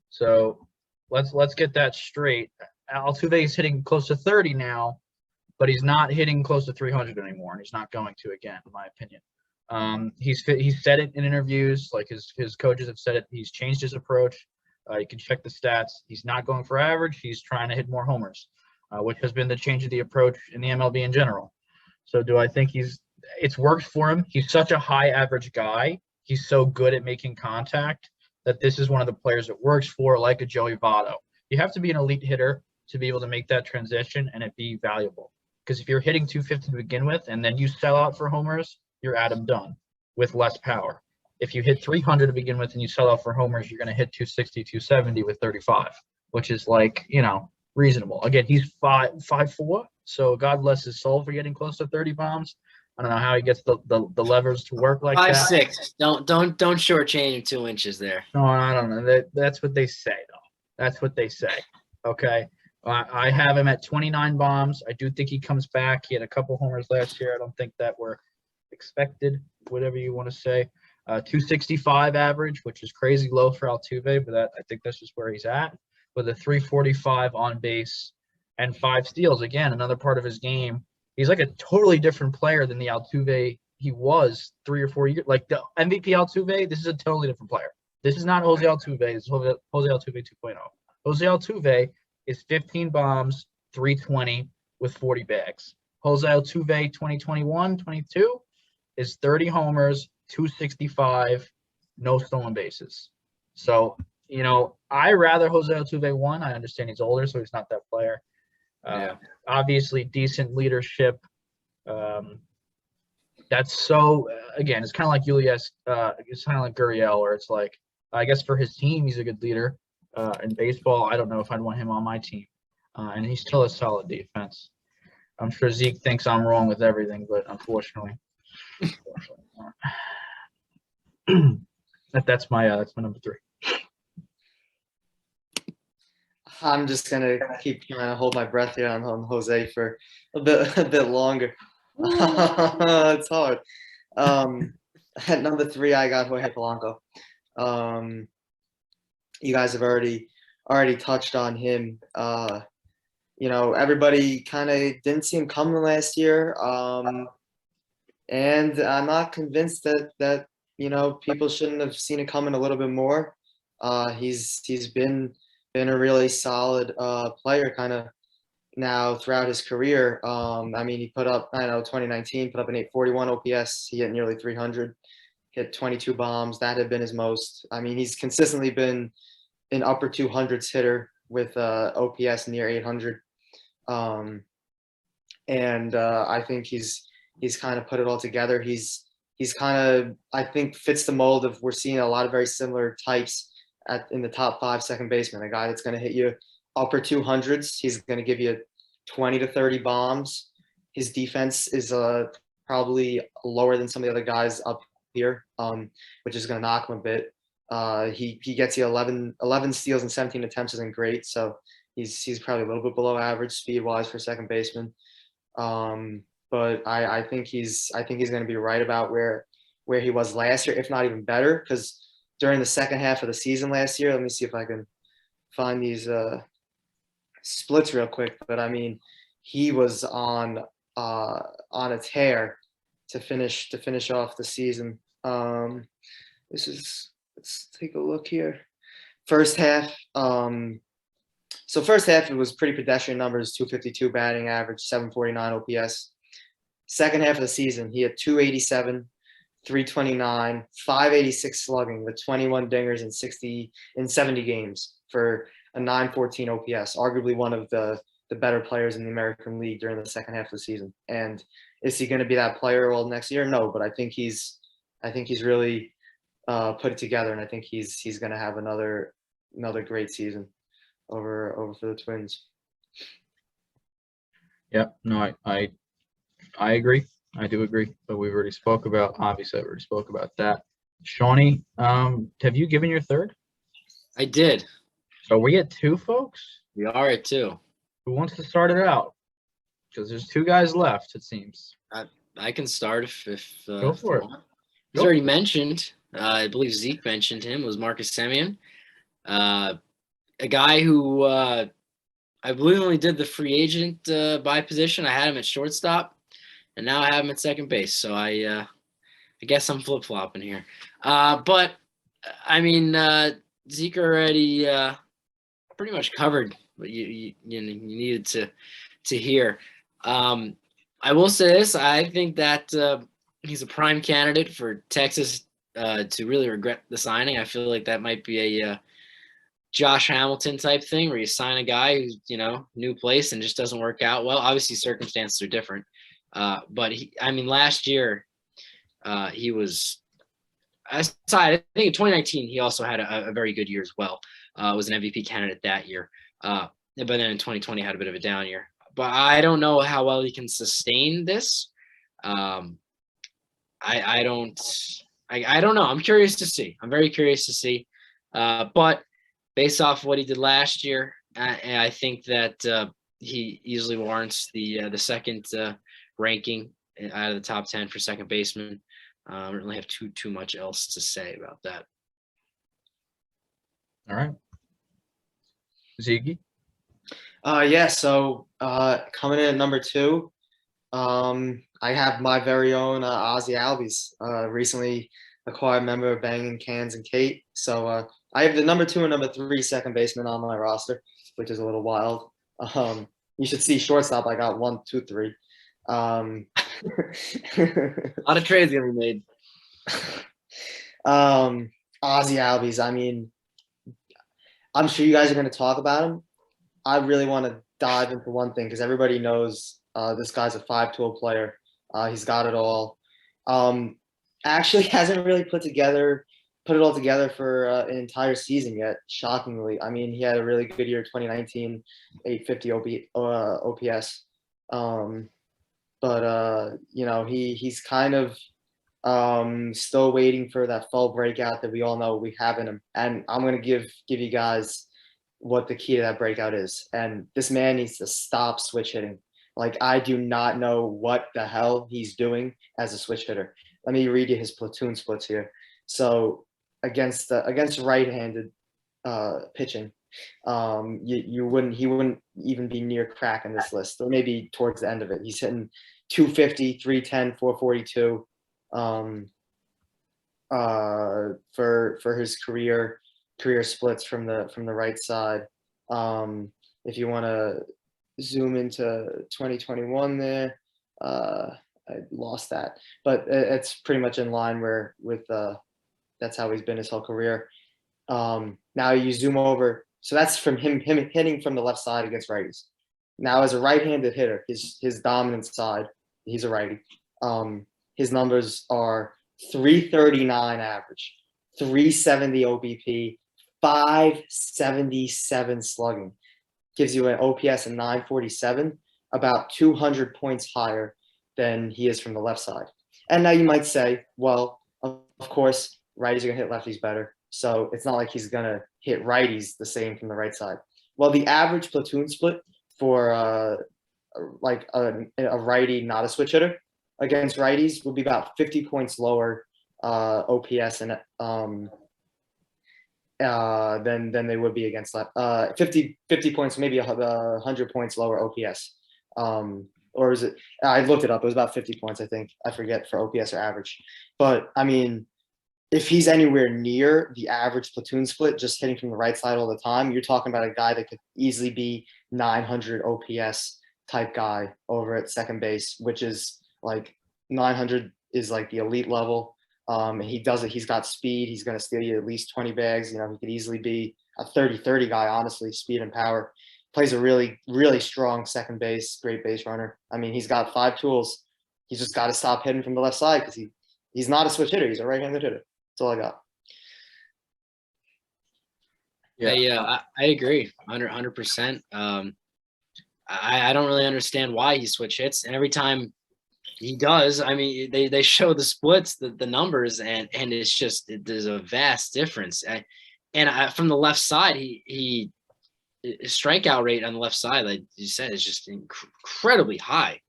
So let's get that straight. Altuve is hitting close to 30 now, but he's not hitting close to 300 anymore, and he's not going to again, in my opinion. He's said it in interviews, like his coaches have said it. He's changed his approach. You can check the stats. He's not going for average. He's trying to hit more homers, which has been the change of the approach in the MLB in general. So do I think it's worked for him? He's such a high average guy. He's so good at making contact that this is one of the players it works for, like a Joey Votto. You have to be an elite hitter to be able to make that transition and it be valuable. Because if you're hitting 250 to begin with and then you sell out for homers, you're Adam Dunn with less power. If you hit 300 to begin with and you sell out for homers, you're going to hit 260, 270 with 35, which is reasonable. Again, he's 5'4", so God bless his soul for getting close to 30 bombs. I don't know how he gets the levers to work like 5'6". Don't shortchange him 2 inches there. No, I don't know. That's what they say, though. That's what they say. Okay. I have him at 29 bombs. I do think he comes back. He had a couple homers last year. I don't think that were expected, whatever you want to say. 265 average, which is crazy low for Altuve, but I think that's just where he's at, with a 345 on base and 5 steals. Again, another part of his game. He's like a totally different player than the Altuve he was 3 or 4 years. Like the MVP Altuve, this is a totally different player. This is not Jose Altuve. It's Jose Altuve 2.0. Jose Altuve is 15 bombs, 320 with 40 bags. Jose Altuve 2021-22 is 30 homers, 265, no stolen bases. So, I rather Jose Altuve 1. I understand he's older, so he's not that player. Obviously, decent leadership. That's so, again, it's kind of like Julius, it's kind of like Gurriel, where it's like, I guess for his team, he's a good leader. In baseball, I don't know if I'd want him on my team. And he still has solid defense. I'm sure Zeke thinks I'm wrong with everything, but unfortunately. That's my number 3. I'm just gonna keep trying to hold my breath here on Jose for a bit longer. It's hard. At number 3, I got Jorge Polanco. You guys have already touched on him. Everybody kind of didn't see him coming last year. And I'm not convinced that people shouldn't have seen it coming a little bit more. He's been a really solid player kind of now throughout his career. He put up, 2019 put up an 841 OPS. He hit nearly 300, hit 22 bombs. That had been his most. He's consistently been an upper 200s hitter with OPS near 800. I think he's kind of put it all together. He's he's kind of, I think, fits the mold of, we're seeing a lot of very similar types in the top 5 second baseman. A guy that's going to hit you upper 200s. He's going to give you 20 to 30 bombs. His defense is probably lower than some of the other guys up here, which is going to knock him a bit. He gets you 11 steals and 17 attempts isn't great, so he's probably a little bit below average speed wise for second baseman. But I think he's going to be right about where he was last year, if not even better, because during the second half of the season last year, let me see if I can find these splits real quick. But I mean, he was on a tear to finish off the season. Let's take a look here. First half, so first half, it was pretty pedestrian numbers, 252 batting average, 749 OPS. Second half of the season, he had 287, 329, 586 slugging with 21 dingers in 70 games for a 914 OPS, arguably one of the better players in the American League during the second half of the season. And is he going to be that player all next year? No, but I think he's really put it together, and I think he's going to have another great season over for the Twins. Yeah, no, I agree. I do agree, but we've already spoke about that. Shawnee, have you given your third? I did. So we at 2, folks? We are at 2. Who wants to start it out? Because there's 2 guys left, it seems. I can start if Go for it. He's already mentioned. I believe Zeke mentioned him. Was Marcus Semien, a guy who I believe only did the free agent by position. I had him at shortstop, and now I have him at second base. So I guess I'm flip flopping here. But I mean, Zeke already pretty much covered what you needed to hear. I will say this: I think that he's a prime candidate for Texas to really regret the signing. I feel like that might be a Josh Hamilton type thing where you sign a guy who's, new place and just doesn't work out well. Obviously, circumstances are different. But last year he was aside. I think in 2019 he also had a very good year as well. Was an MVP candidate that year. But then in 2020 had a bit of a down year. But I don't know how well he can sustain this. I don't know. I'm curious to see. I'm very curious to see. But based off what he did last year, I think that he easily warrants the second ranking out of the top 10 for second baseman. I don't really have too much else to say about that. All right. Ziggy? Yeah, so coming in at number 2, I have my very own Aussie Albies, recently acquired member of Banging Cans and Kate. So I have the number 2 and number 3 second baseman on my roster, which is a little wild. You should see shortstop. I got 1, 2, 3. A lot of trades gonna be made. Aussie Albies. I mean, I'm sure you guys are going to talk about him. I really want to dive into one thing because everybody knows this guy's a 5-tool player. He's got it all. Actually hasn't really put it all together for an entire season yet, shockingly. I mean, he had a really good year 2019, 850 OPS. But he's kind of still waiting for that full breakout that we all know we have in him. And I'm going to give you guys what the key to that breakout is. And this man needs to stop switch hitting. Like, I do not know what the hell he's doing as a switch hitter. Let me read you his platoon splits here. So against right-handed pitching, he wouldn't even be near cracking this list, or maybe towards the end of it. He's hitting 250, 310, 442 for his career splits from the right side. If you want to zoom into 2021 there, I lost that, but it's pretty much in line with that's how he's been his whole career. Now you zoom over, so that's from him hitting from the left side against righties. Now as a right-handed hitter, his dominant side, he's a righty. His numbers are 339 average, 370 OBP, 577 slugging. Gives you an OPS of 947, about 200 points higher than he is from the left side. And now you might say, well, of course, righties are going to hit lefties better. So it's not like he's going to hit righties the same from the right side. Well, the average platoon split for like a righty, not a switch hitter, against righties would be about 50 points lower OPS and than they would be against left. 50 points, maybe 100 points lower OPS. Or is it? I looked it up. It was about 50 points, I think. I forget for OPS or average. But I mean, if he's anywhere near the average platoon split, just hitting from the right side all the time, you're talking about a guy that could easily be 900 OPS type guy over at second base, which is like 900 is like the elite level. He does it. He's got speed. He's going to steal you at least 20 bags. You know, he could easily be a 30-30 guy, honestly, speed and power. Plays a really, really strong second base, great base runner. I mean, he's got 5 tools. He's just got to stop hitting from the left side because he's not a switch hitter. He's a right-handed hitter. That's all I got. Yeah, I agree 100%. I don't really understand why he switch hits. And every time he does, I mean, they show the splits, the numbers, and it's just, there's a vast difference. And from the left side, his strikeout rate on the left side, like you said, is just incredibly high.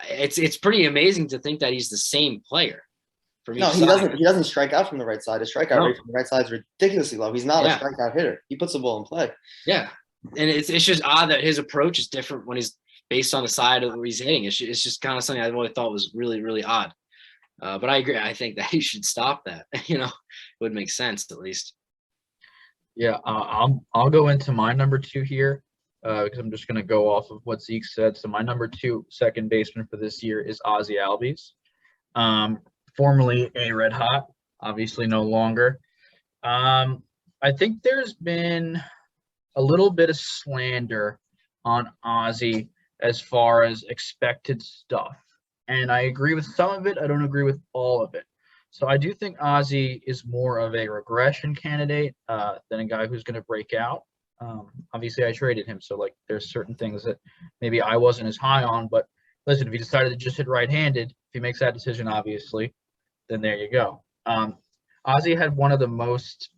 It's pretty amazing to think that he's the same player. No, he doesn't strike out from the right side. His strikeout rate from the right side is ridiculously low. He's not a strikeout hitter. He puts the ball in play. Yeah, and it's just odd that his approach is different when he's based on the side of where he's hitting. It's just kind of something I really thought was really, really odd. But I agree. I think that he should stop that. You know, it would make sense at least. Yeah, I'll go into my number 2 here because I'm just going to go off of what Zeke said. So my number 2 second baseman for this year is Aussie Albies, formerly a Red Hot, obviously no longer. I think there's been a little bit of slander on Ozzie as far as expected stuff. And I agree with some of it. I don't agree with all of it. So I do think Ozzie is more of a regression candidate than a guy who's going to break out. Obviously, I traded him. So, like, there's certain things that maybe I wasn't as high on. But listen, if he decided to just hit right-handed, if he makes that decision, obviously, then there you go. Ozzie had one of the most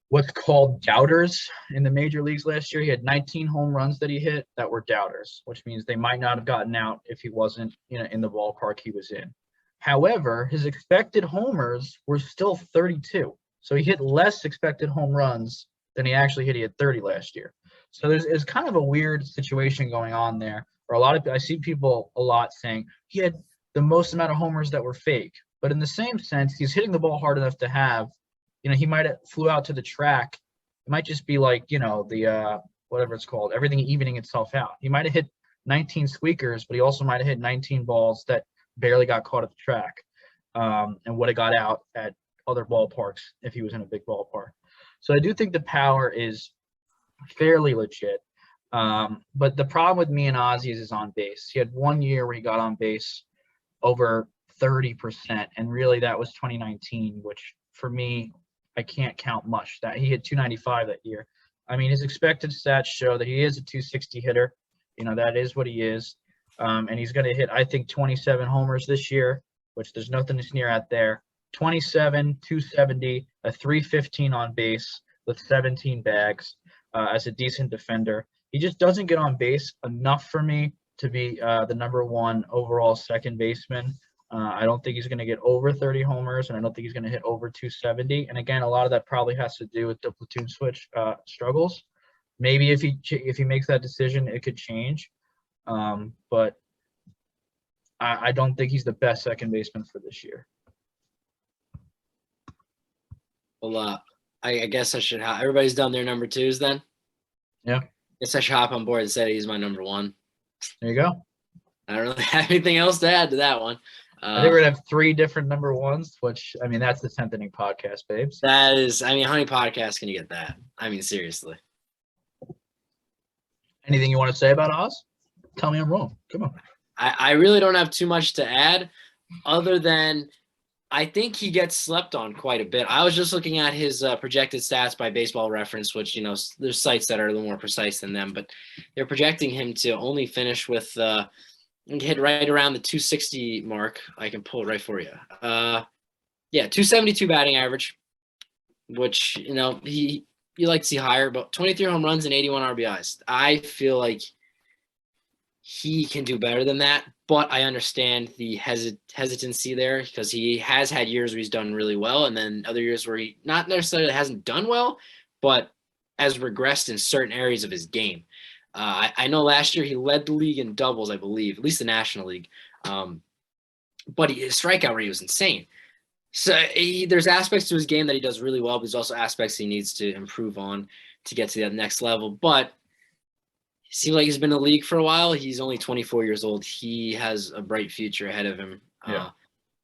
what's called doubters in the major leagues last year. He had 19 home runs that he hit that were doubters, which means they might not have gotten out if he wasn't in the ballpark he was in. However, his expected homers were still 32. So he hit less expected home runs than he actually hit. He had 30 last year. So there's kind of a weird situation going on there. Or I see people a lot saying he had the most amount of homers that were fake. But in the same sense, he's hitting the ball hard enough to have, he might have flew out to the track. It might just be like, the whatever it's called, everything evening itself out. He might have hit 19 squeakers, but he also might have hit 19 balls that barely got caught at the track and would have got out at other ballparks if he was in a big ballpark. So I do think the power is fairly legit. But the problem with me and Ozzie is on base. He had 1 year where he got on base over 30%, and really that was 2019, which for me, I can't count much. That he hit 295 that year. I mean, his expected stats show that he is a 260 hitter. That is what he is. And he's going to hit, I think, 27 homers this year, which there's nothing to sneer at there. 27, 270, a 315 on base with 17 bags as a decent defender. He just doesn't get on base enough for me to be the number 1 overall second baseman. I don't think he's going to get over 30 homers, and I don't think he's going to hit over 270. And again, a lot of that probably has to do with the platoon switch struggles. Maybe if he makes that decision, it could change. But I don't think he's the best second baseman for this year. Well, I guess I should. Everybody's done their number 2s then. Yeah. Guess I should hop on board and say he's my number 1. There you go. I don't really have anything else to add to that one. I think we're gonna have 3 different number 1s, which I mean that's the 10th inning podcast, babes. That is, I mean, how many podcasts can you get that? I mean, seriously. Anything you want to say about Oz? Tell me I'm wrong. Come on. I really don't have too much to add, other than I think he gets slept on quite a bit. I was just looking at his projected stats by Baseball Reference, which, there's sites that are a little more precise than them, but they're projecting him to only finish with hit right around the 260 mark. I can pull it right for you. 272 batting average, which, you like to see higher, but 23 home runs and 81 RBIs. I feel like he can do better than that, but I understand the hesitancy there because he has had years where he's done really well and then other years where he not necessarily hasn't done well, but has regressed in certain areas of his game. I know last year he led the league in doubles, I believe, at least the National League, but his strikeout rate was insane. So there's aspects to his game that he does really well, but there's also aspects he needs to improve on to get to that next level. But it seems like he's been in the league for a while. He's only 24 years old. He has a bright future ahead of him,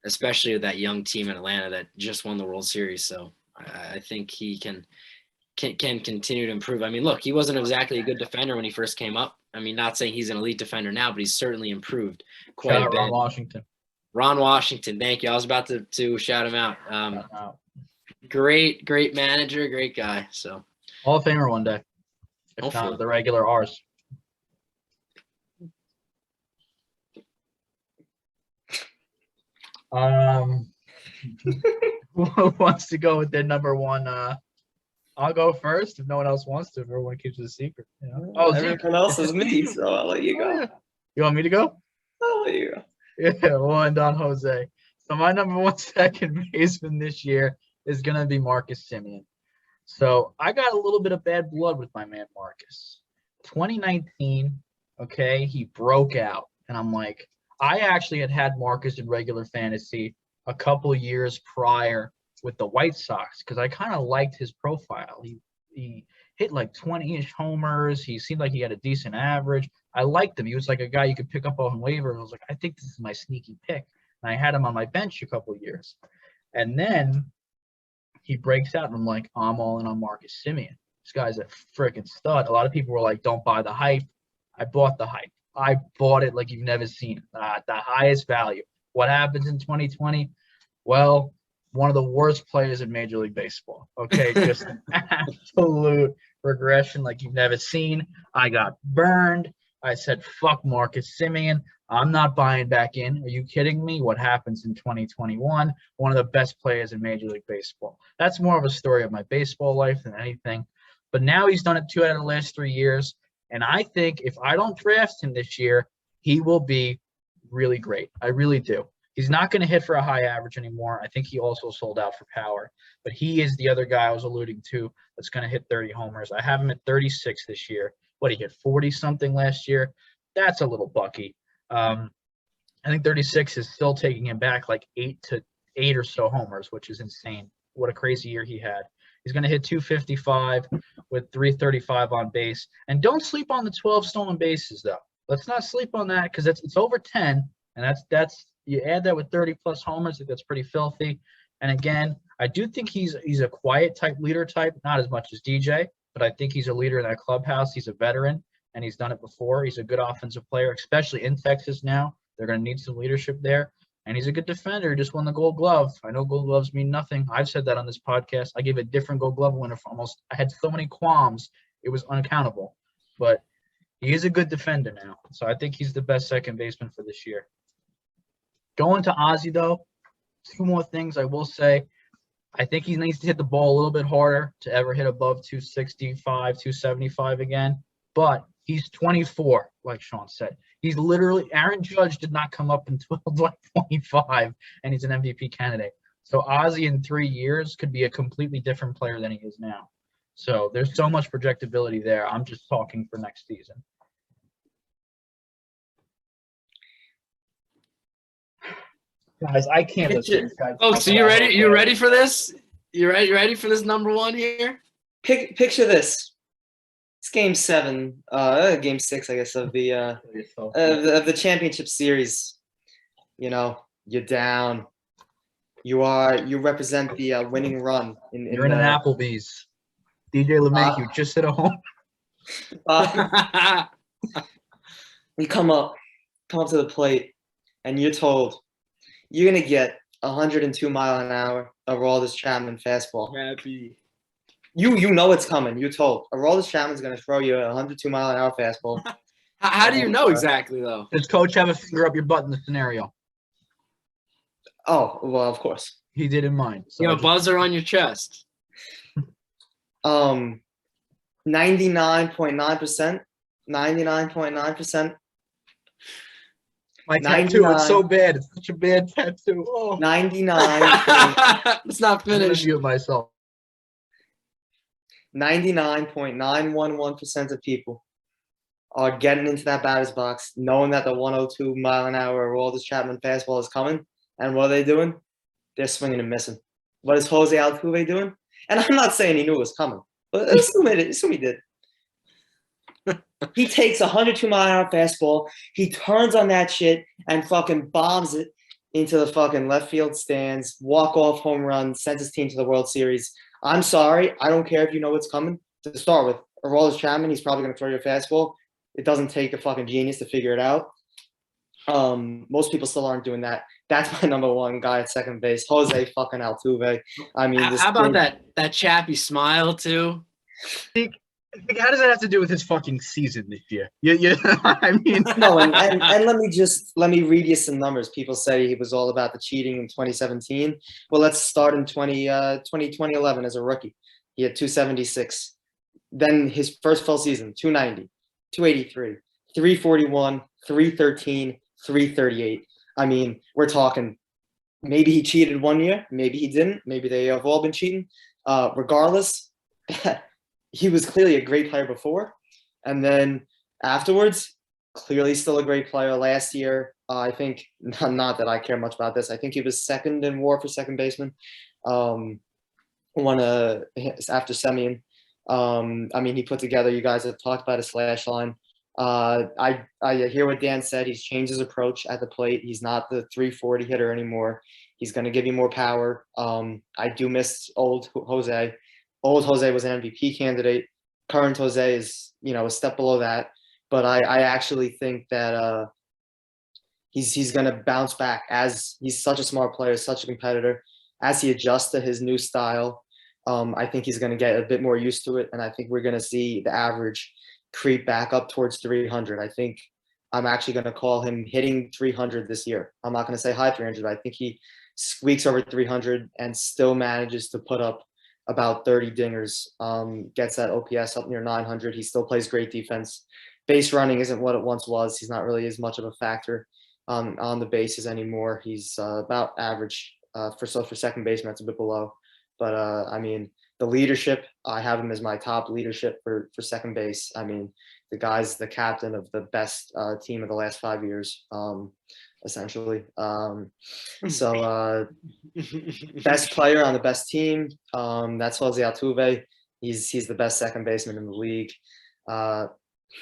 especially with that young team in Atlanta that just won the World Series. So I think he can continue to improve. I mean, look, he wasn't exactly a good defender when he first came up. I mean, not saying he's an elite defender now, but he's certainly improved quite a bit. Ron Washington, thank you. I was about to shout him out. Great manager, great guy. So Hall of Famer one day. If not the regular R's. Who wants to go with their number one? I'll go first if no one else wants to. If everyone keeps it a secret, Oh, everyone else is me, so I'll let you go. You want me to go? I'll let you go. Yeah, one Don Jose. So my number one second baseman this year is gonna be Marcus Simien. So I got a little bit of bad blood with my man Marcus. 2019, okay, he broke out, and I'm like, I actually had Marcus in regular fantasy a couple of years prior with the White Sox because I kind of liked his profile. He hit like 20-ish homers. He seemed like he had a decent average. I liked him. He was like a guy you could pick up on waiver. I was like, I think this is my sneaky pick. And I had him on my bench a couple of years. And then he breaks out, and I'm like, I'm all in on Marcus Simien. This guy's a freaking stud. A lot of people were like, don't buy the hype. I bought the hype. I bought it like you've never seen it, at the highest value. What happens in 2020? Well, one of the worst players in Major League Baseball. Okay, just an absolute regression like you've never seen. I got burned. I said, fuck Marcus Simien. I'm not buying back in. Are you kidding me? What happens in 2021? One of the best players in Major League Baseball. That's more of a story of my baseball life than anything. But now he's done it 2 out of the last 3 years. And I think if I don't draft him this year, he will be really great. I really do. He's not going to hit for a high average anymore. I think he also sold out for power. But he is the other guy I was alluding to that's going to hit 30 homers. I have him at 36 this year. What, he hit 40-something last year? That's a little bucky. I think 36 is still taking him back like 8 or so homers, which is insane. What a crazy year he had. He's going to hit 255 with 335 on base. And don't sleep on the 12 stolen bases, though. Let's not sleep on that because it's over 10, and that's you add that with 30-plus homers, I think that's pretty filthy. And again, I do think he's a quiet type, leader type, not as much as DJ, but I think he's a leader in that clubhouse. He's a veteran, and he's done it before. He's a good offensive player, especially in Texas now. They're going to need some leadership there. And he's a good defender. He just won the Gold Glove. I know Gold Gloves mean nothing. I've said that on this podcast. I gave a different Gold Glove winner for almost – I had so many qualms, it was uncountable. But he is a good defender now. So I think he's the best second baseman for this year. Going to Ozzie, though, 2 more things I will say. I think he needs to hit the ball a little bit harder to ever hit above 265, 275 again. But he's 24, like Sean said. He's literally – Aaron Judge did not come up until like 25, and he's an MVP candidate. So Ozzie in 3 years could be a completely different player than he is now. So there's so much projectability there. I'm just talking for next season. Guys, I can't listen. Oh, so you ready? You ready for this? You ready for this number one here? Picture this. It's game 7, game 6, I guess, of the championship series. You know, you're down. You represent the winning run. You're in an Applebee's. DJ LeMahieu just hit a home. You come up to the plate, and you're told you're gonna get 102 mile an hour Aroldis Chapman fastball. Happy. You know it's coming. You told Aroldis Chapman's going to throw you a 102 mile an hour fastball. How do you know exactly though? Does coach have a finger up your butt in the scenario? Oh well, of course. He did in mine. So You have a buzzer on your chest. 99.9%. 99.9%. My tattoo is so bad. It's such a bad tattoo. Oh. 99. It's not finished. I'm myself. 99.911% of people are getting into that batter's box, knowing that the 102 mile an hour Aroldis Chapman fastball is coming. And what are they doing? They're swinging and missing. What is Jose Altuve doing? And I'm not saying he knew it was coming, but assume he did. He takes a 102 mile an hour fastball. He turns on that shit and fucking bombs it into the fucking left field stands. Walk-off home run, sends his team to the World Series. I'm sorry. I don't care if you know what's coming. To start with, Aroldis Chapman, he's probably going to throw your fastball. It doesn't take a fucking genius to figure it out. Most people still aren't doing that. That's my number one guy at second base, Jose fucking Altuve. I mean, how about that chappy smile too? How does that have to do with his fucking season this year? I mean, no. And let me read you some numbers. People say he was all about the cheating in 2017. Well, let's start in 2011 as a rookie. He had 276. Then his first full season, 290, 283, 341, 313, 338. I mean, we're talking maybe he cheated one year, maybe he didn't, maybe they have all been cheating. Regardless, he was clearly a great player before. And then afterwards, clearly still a great player. Last year, I think, not that I care much about this, I think he was second in WAR for second baseman. After Simeon. I mean, he put together, you guys have talked about a slash line. I hear what Dan said. He's changed his approach at the plate. He's not the 340 hitter anymore. He's going to give you more power. I do miss old Jose. Old Jose was an MVP candidate. Current Jose is, a step below that. But I actually think that he's going to bounce back, as he's such a smart player, such a competitor. As he adjusts to his new style, I think he's going to get a bit more used to it. And I think we're going to see the average creep back up towards 300. I think I'm actually going to call him hitting 300 this year. I'm not going to say high 300. I think he squeaks over 300 and still manages to put up about 30 dingers, gets that OPS up near 900. He still plays great defense. Base running isn't what it once was. He's not really as much of a factor on the bases anymore. He's about average for second baseman. That's a bit below. But I mean, the leadership, I have him as my top leadership for second base. I mean, the guy's the captain of the best team of the last 5 years, essentially. Best player on the best team. That's Jose Altuve. He's the best second baseman in the league.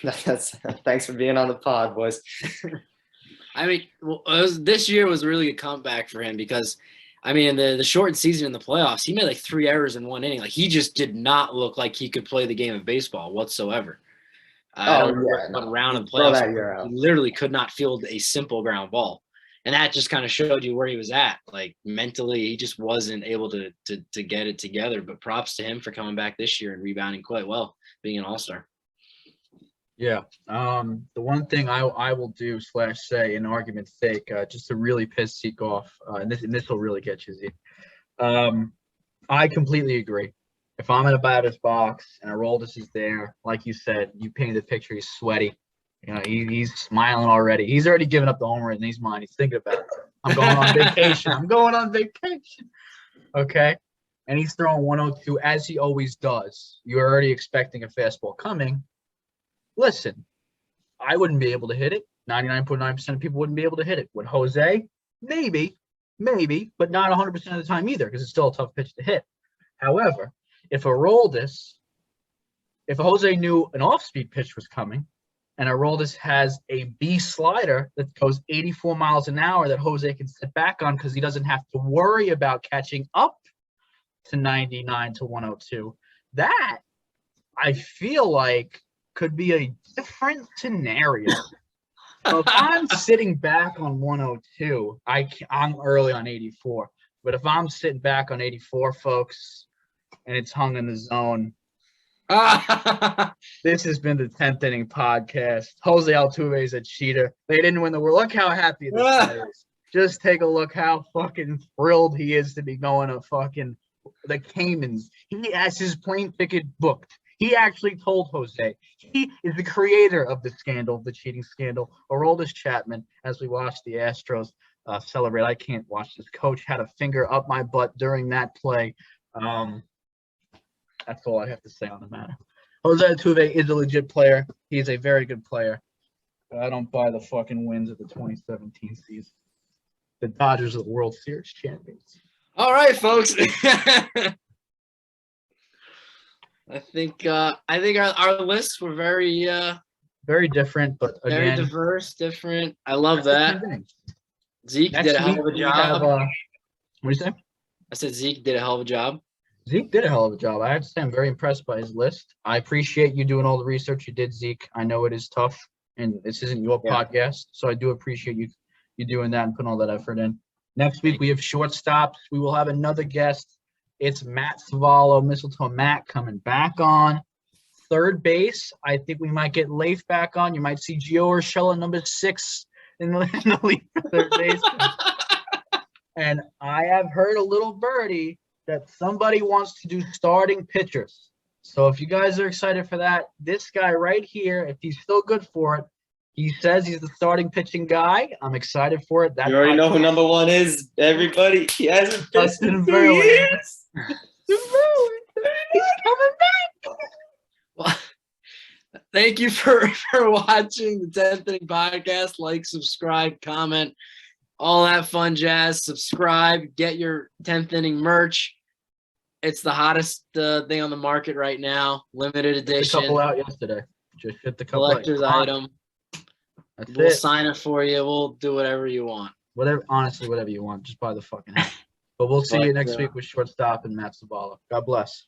Thanks for being on the pod, boys. I mean, this year was really a comeback for him because, I mean, in the shortened season in the playoffs, he made like 3 errors in 1 inning. Like, he just did not look like he could play the game of baseball whatsoever. Round of playoffs, he literally could not field a simple ground ball. And that just kind of showed you where he was at. Like, mentally, he just wasn't able to get it together. But props to him for coming back this year and rebounding quite well, being an all-star. Yeah. The one thing I will do / say in argument's sake, just to really piss Zeke off, and this will really get you, Zeke. I completely agree. If I'm in a batter's box and Aroldis is there, like you said, you painted the picture, he's sweaty. He's smiling already. He's already given up the home run in his mind. He's thinking about it. I'm going on vacation. Okay. And he's throwing 102 as he always does. You're already expecting a fastball coming. Listen, I wouldn't be able to hit it. 99.9% of people wouldn't be able to hit it. Would Jose? Maybe, but not 100% of the time either, because it's still a tough pitch to hit. However, if Jose knew an off-speed pitch was coming, and Aroldis has a B slider that goes 84 miles an hour that Jose can sit back on because he doesn't have to worry about catching up to 99 to 102, that I feel like could be a different scenario. If I'm sitting back on 102, I'm early on 84. But if I'm sitting back on 84, folks, and it's hung in the zone, this has been the 10th inning podcast. Jose Altuve is a cheater. They didn't win the world. Look how happy this guy is. Just take a look how fucking thrilled he is to be going to fucking the Caymans. He has his plane ticket booked. He actually told Jose. He is the creator of the scandal, the cheating scandal. Aroldis Chapman, as we watched the Astros celebrate. I can't watch this. Coach had a finger up my butt during that play. That's all I have to say on the matter. Jose Altuve is a legit player. He's a very good player. But I don't buy the fucking wins of the 2017 season. The Dodgers are the World Series champions. All right, folks. I think our lists were very different, but again, very diverse, different. I love that. Zeke did a hell of a job. What do you say? I said Zeke did a hell of a job. Zeke did a hell of a job. I have to say I'm very impressed by his list. I appreciate you doing all the research you did, Zeke. I know it is tough, and this isn't your podcast, so I do appreciate you doing that and putting all that effort in. Next week we have shortstops. We will have another guest. It's Matt Savallo, Mistletoe Matt, coming back on. Third base, I think we might get Leif back on. You might see Gio Urshela, number 6 in the league for third base. And I have heard a little birdie that somebody wants to do starting pitchers. So if you guys are excited for that, this guy right here, if he's still good for it, he says he's the starting pitching guy. I'm excited for it. You already know who number 1 is, everybody. He hasn't pitched in 2 years. He's coming back. Well, thank you for watching the 10th Inning Podcast. Like, subscribe, comment, all that fun jazz. Subscribe, get your 10th Inning merch. It's the hottest thing on the market right now. Limited edition. A couple out yesterday. Just hit the couple collector's item. We'll sign it for you. We'll do whatever you want. Honestly, whatever you want. Just buy the fucking hat. But we'll see you next week with Shortstop and Matt Savallo. God bless.